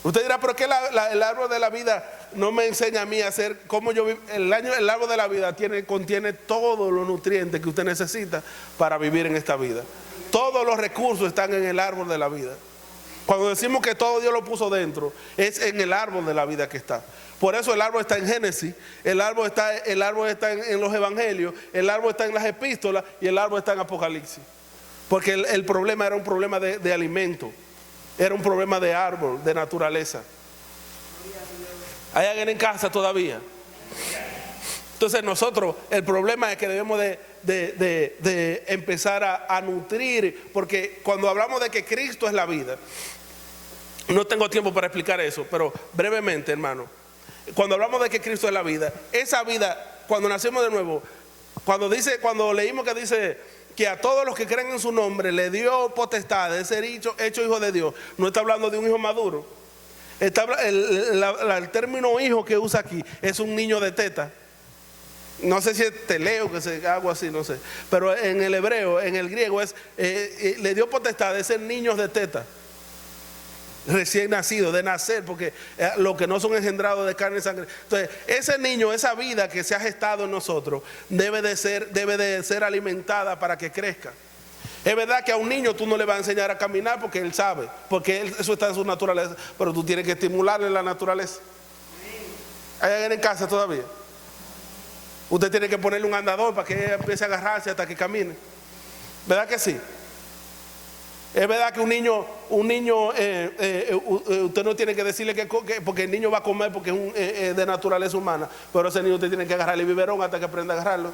Usted dirá, ¿pero qué el árbol de la vida no me enseña a mí a hacer como yo vivo? El árbol de la vida contiene todos los nutrientes que usted necesita para vivir en esta vida. Todos los recursos están en el árbol de la vida. Cuando decimos que todo Dios lo puso dentro, es en el árbol de la vida que está. Por eso el árbol está en Génesis, el árbol está en los evangelios, el árbol está en las epístolas y el árbol está en Apocalipsis. Porque el problema era un problema de alimento. Era un problema de árbol, de naturaleza. ¿Hay alguien en casa todavía? Entonces nosotros, el problema es que debemos de empezar a nutrir, porque cuando hablamos de que Cristo es la vida, no tengo tiempo para explicar eso, pero brevemente, hermano, cuando hablamos de que Cristo es la vida, esa vida, cuando nacemos de nuevo, cuando leímos que dice que a todos los que creen en su nombre le dio potestad de ser hecho hijo de Dios, no está hablando de un hijo maduro. El término hijo que usa aquí es un niño de teta. No sé si es teleo, algo así, no sé. Pero en el hebreo, en el griego le dio potestad de ser niños de teta. Recién nacido, de nacer, porque los que no son engendrados de carne y sangre. Entonces, ese niño, esa vida que se ha gestado en nosotros, debe de ser alimentada para que crezca. Es verdad que a un niño tú no le vas a enseñar a caminar porque él sabe, porque eso está en su naturaleza, pero tú tienes que estimularle la naturaleza. ¿Hay alguien en casa todavía? Usted tiene que ponerle un andador para que él empiece a agarrarse hasta que camine. ¿Verdad que sí? Es verdad que un niño usted no tiene que decirle que porque el niño va a comer porque es de naturaleza humana, pero ese niño usted tiene que agarrarle biberón hasta que aprenda a agarrarlo.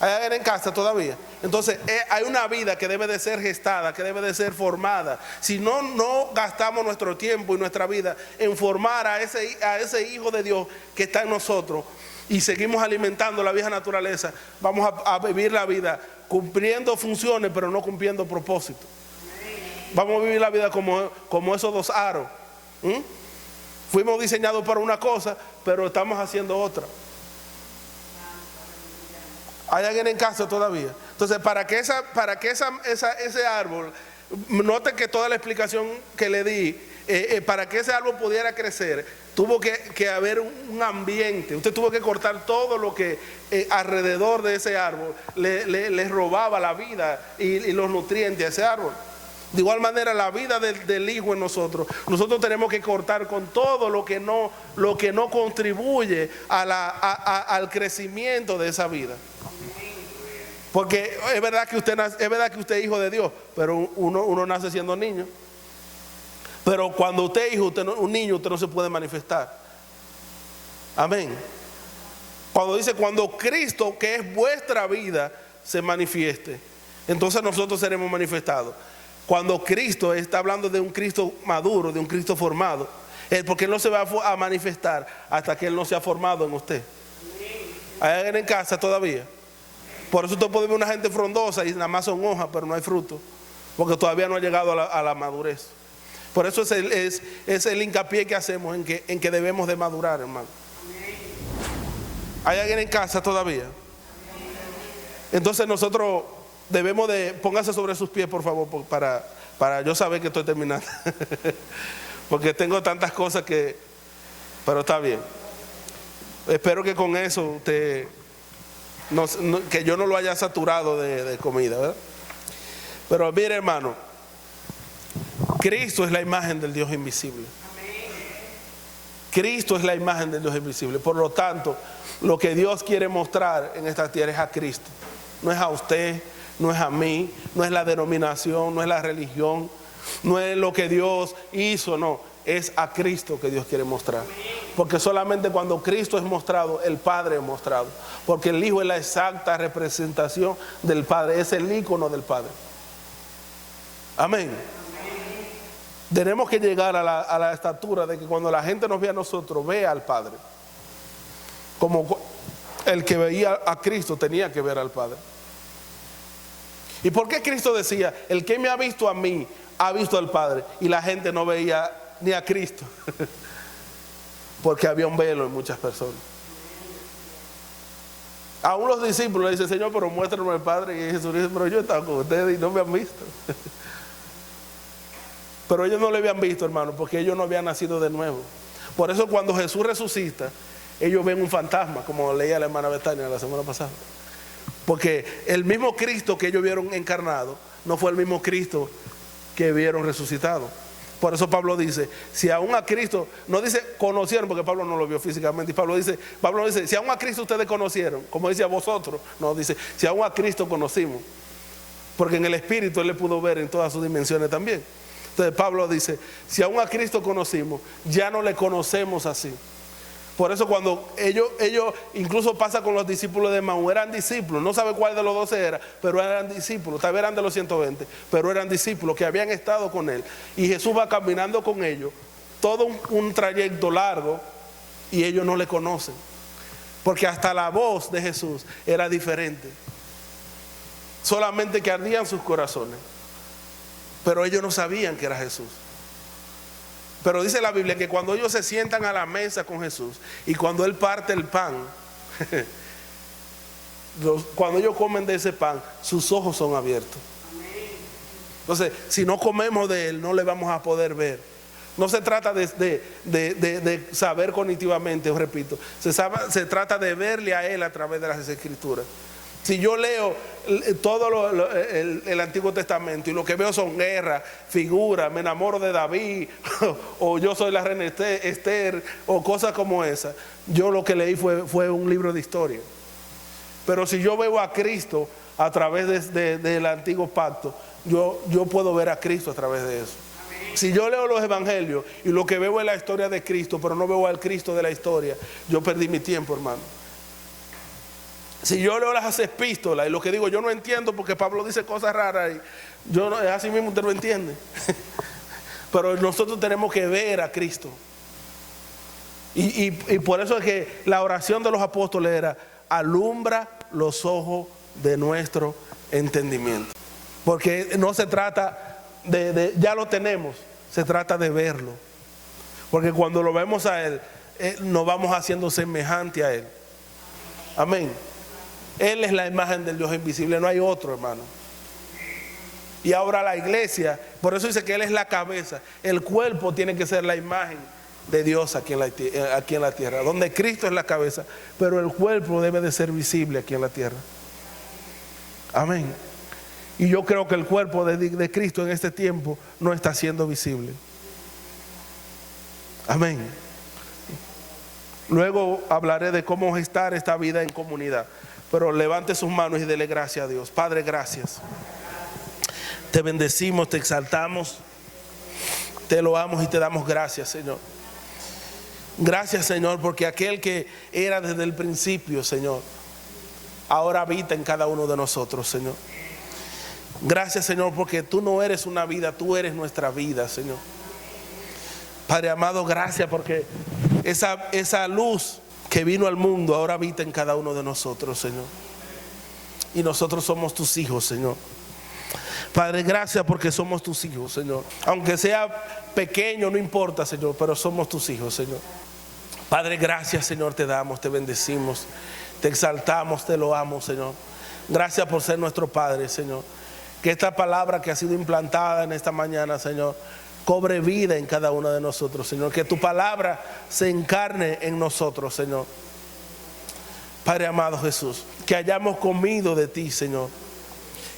¿Hay alguien en casa todavía? Entonces hay una vida que debe de ser gestada, que debe de ser formada. Si no gastamos nuestro tiempo y nuestra vida en formar a ese hijo de Dios que está en nosotros y seguimos alimentando la vieja naturaleza, vamos a vivir la vida cumpliendo funciones pero no cumpliendo propósitos. Vamos a vivir la vida como esos dos aros. Fuimos diseñados para una cosa, pero estamos haciendo otra. ¿Hay alguien en casa todavía? Entonces, para que ese árbol, note que toda la explicación que le di, para que ese árbol pudiera crecer, tuvo que haber un ambiente. Usted tuvo que cortar todo lo que alrededor de ese árbol le robaba la vida y los nutrientes a ese árbol. De igual manera, la vida del Hijo en nosotros tenemos que cortar con todo lo que no contribuye al crecimiento de esa vida. Porque es verdad que usted es hijo de Dios, pero uno nace siendo niño. Pero cuando usted es hijo, un niño, usted no se puede manifestar. Amén. Cuando Cristo, que es vuestra vida, se manifieste, entonces nosotros seremos manifestados. Cuando Cristo está hablando de un Cristo maduro, de un Cristo formado, Porque Él no se va a manifestar hasta que Él no se ha formado en usted. ¿Hay alguien en casa todavía? Por eso usted puede ver una gente frondosa y nada más son hojas, pero no hay fruto, porque todavía no ha llegado a la madurez. Por eso es el hincapié que hacemos en que debemos de madurar, hermano. ¿Hay alguien en casa todavía? Entonces nosotros debemos de... Póngase sobre sus pies, por favor, para yo saber que estoy terminando. Porque tengo tantas cosas que... Pero está bien. Espero que con eso usted... que yo no lo haya saturado de comida, ¿verdad? Pero mire, hermano, Cristo es la imagen del Dios invisible. Cristo es la imagen del Dios invisible. Por lo tanto, lo que Dios quiere mostrar en esta tierra es a Cristo. No es a usted, no es a mí, no es la denominación, no es la religión, no es lo que Dios hizo, no. Es a Cristo que Dios quiere mostrar. Porque solamente cuando Cristo es mostrado, el Padre es mostrado. Porque el Hijo es la exacta representación del Padre, es el ícono del Padre. Amén. Tenemos que llegar a la estatura de que cuando la gente nos ve a nosotros, vea al Padre. Como el que veía a Cristo tenía que ver al Padre. ¿Y por qué Cristo decía, el que me ha visto a mí, ha visto al Padre? Y la gente no veía ni a Cristo. Porque había un velo en muchas personas. Aún los discípulos le dicen, Señor, pero muéstranos al Padre. Y Jesús dice, pero yo he estado con ustedes y no me han visto. Pero ellos no le habían visto, hermano, porque ellos no habían nacido de nuevo. Por eso cuando Jesús resucita, ellos ven un fantasma, como leía la hermana Betania la semana pasada. Porque el mismo Cristo que ellos vieron encarnado no fue el mismo Cristo que vieron resucitado. Por eso Pablo dice, si aún a Cristo, no dice conocieron, porque Pablo no lo vio físicamente, y Pablo dice, si aún a Cristo ustedes conocieron, como dice a vosotros, no, dice, si aún a Cristo conocimos, porque en el Espíritu Él le pudo ver en todas sus dimensiones también. Entonces Pablo dice, si aún a Cristo conocimos, ya no le conocemos así. Por eso cuando ellos incluso pasa con los discípulos de Emaús, eran discípulos, no sabe cuál de los 12 era, pero eran discípulos, tal vez eran de los 120, pero eran discípulos que habían estado con Él. Y Jesús va caminando con ellos, todo un trayecto largo, y ellos no le conocen. Porque hasta la voz de Jesús era diferente. Solamente que ardían sus corazones. Pero ellos no sabían que era Jesús. Pero dice la Biblia que cuando ellos se sientan a la mesa con Jesús y cuando Él parte el pan, cuando ellos comen de ese pan, sus ojos son abiertos. Entonces, si no comemos de Él, no le vamos a poder ver. No se trata de saber cognitivamente, os repito, se trata de verle a Él a través de las Escrituras. Si yo leo todo el Antiguo Testamento y lo que veo son guerras, figuras, me enamoro de David, o yo soy la reina Esther, o cosas como esas, yo lo que leí fue un libro de historia. Pero si yo veo a Cristo a través del Antiguo Pacto, yo puedo ver a Cristo a través de eso. Si yo leo los evangelios y lo que veo es la historia de Cristo, pero no veo al Cristo de la historia, yo perdí mi tiempo, hermano. Si yo leo las epístolas y lo que digo yo no entiendo porque Pablo dice cosas raras y yo no, así mismo usted lo entiende. Pero nosotros tenemos que ver a Cristo. Y por eso es que la oración de los apóstoles era: alumbra los ojos de nuestro entendimiento. Porque no se trata ya lo tenemos, se trata de verlo. Porque cuando lo vemos a Él, nos vamos haciendo semejante a Él. Amén. Él es la imagen del Dios invisible, no hay otro, hermano. Y ahora la iglesia, por eso dice que Él es la cabeza. El cuerpo tiene que ser la imagen de Dios aquí en la tierra, donde Cristo es la cabeza, pero el cuerpo debe de ser visible aquí en la tierra. Amén. Y yo creo que el cuerpo de Cristo en este tiempo no está siendo visible. Amén. Luego hablaré de cómo gestar esta vida en comunidad. Pero levante sus manos y dele gracias a Dios. Padre, gracias. Te bendecimos, te exaltamos, te loamos y te damos gracias, Señor. Gracias, Señor, porque aquel que era desde el principio, Señor, ahora habita en cada uno de nosotros, Señor. Gracias, Señor, porque tú no eres una vida, tú eres nuestra vida, Señor. Padre amado, gracias porque esa luz que vino al mundo ahora habita en cada uno de nosotros, Señor. Y nosotros somos tus hijos, Señor. Padre, gracias porque somos tus hijos, Señor. Aunque sea pequeño, no importa, Señor, pero somos tus hijos, Señor. Padre, gracias, Señor, te damos, te bendecimos, te exaltamos, te loamos, Señor. Gracias por ser nuestro Padre, Señor. Que esta palabra que ha sido implantada en esta mañana, Señor, cobre vida en cada uno de nosotros, Señor. Que tu palabra se encarne en nosotros, Señor. Padre amado Jesús, que hayamos comido de ti, Señor.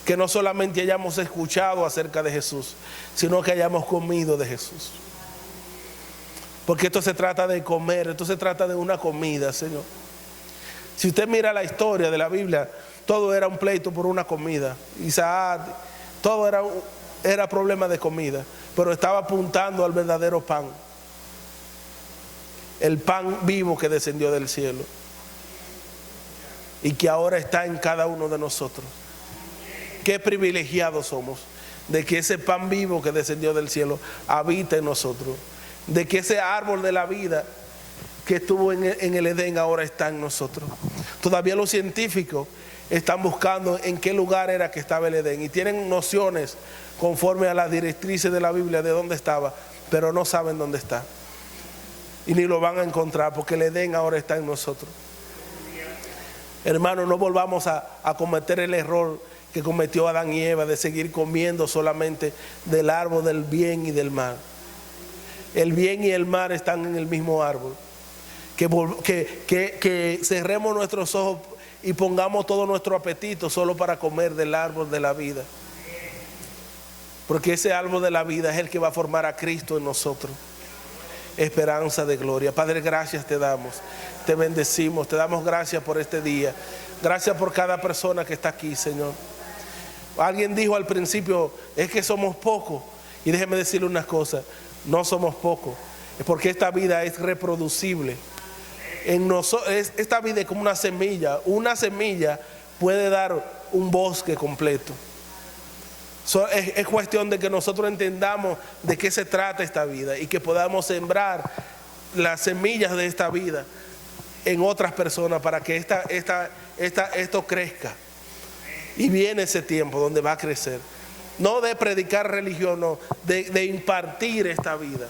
Que no solamente hayamos escuchado acerca de Jesús, sino que hayamos comido de Jesús. Porque esto se trata de comer, esto se trata de una comida, Señor. Si usted mira la historia de la Biblia, todo era un pleito por una comida. Isaac, todo era problema de comida, pero estaba apuntando al verdadero pan. El pan vivo que descendió del cielo y que ahora está en cada uno de nosotros. Qué privilegiados somos de que ese pan vivo que descendió del cielo habita en nosotros, de que ese árbol de la vida que estuvo en el Edén ahora está en nosotros. Todavía los científicos están buscando en qué lugar era que estaba el Edén y tienen nociones conforme a las directrices de la Biblia de dónde estaba, pero no saben dónde está y ni lo van a encontrar porque el Edén ahora está en nosotros. Hermanos, no volvamos a cometer el error que cometió Adán y Eva de seguir comiendo solamente del árbol del bien y del mal. El bien y el mal están en el mismo árbol. Que cerremos nuestros ojos y pongamos todo nuestro apetito solo para comer del árbol de la vida. Porque ese árbol de la vida es el que va a formar a Cristo en nosotros. Esperanza de gloria. Padre, gracias te damos. Te bendecimos, te damos gracias por este día. Gracias por cada persona que está aquí, Señor. Alguien dijo al principio, es que somos pocos. Y déjeme decirle unas cosas, no somos pocos. Es porque esta vida es reproducible. Esta vida es como una semilla. Una semilla puede dar un bosque completo. Es cuestión de que nosotros entendamos de qué se trata esta vida y que podamos sembrar las semillas de esta vida en otras personas para que esto crezca. Y viene ese tiempo donde va a crecer. No de predicar religión, no, de impartir esta vida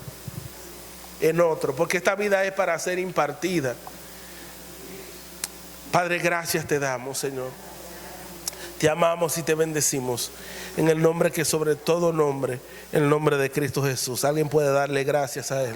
en otro, porque esta vida es para ser impartida. Padre, gracias te damos, Señor. Te amamos y te bendecimos en el nombre que sobre todo nombre, el nombre de Cristo Jesús. Alguien puede darle gracias a Él.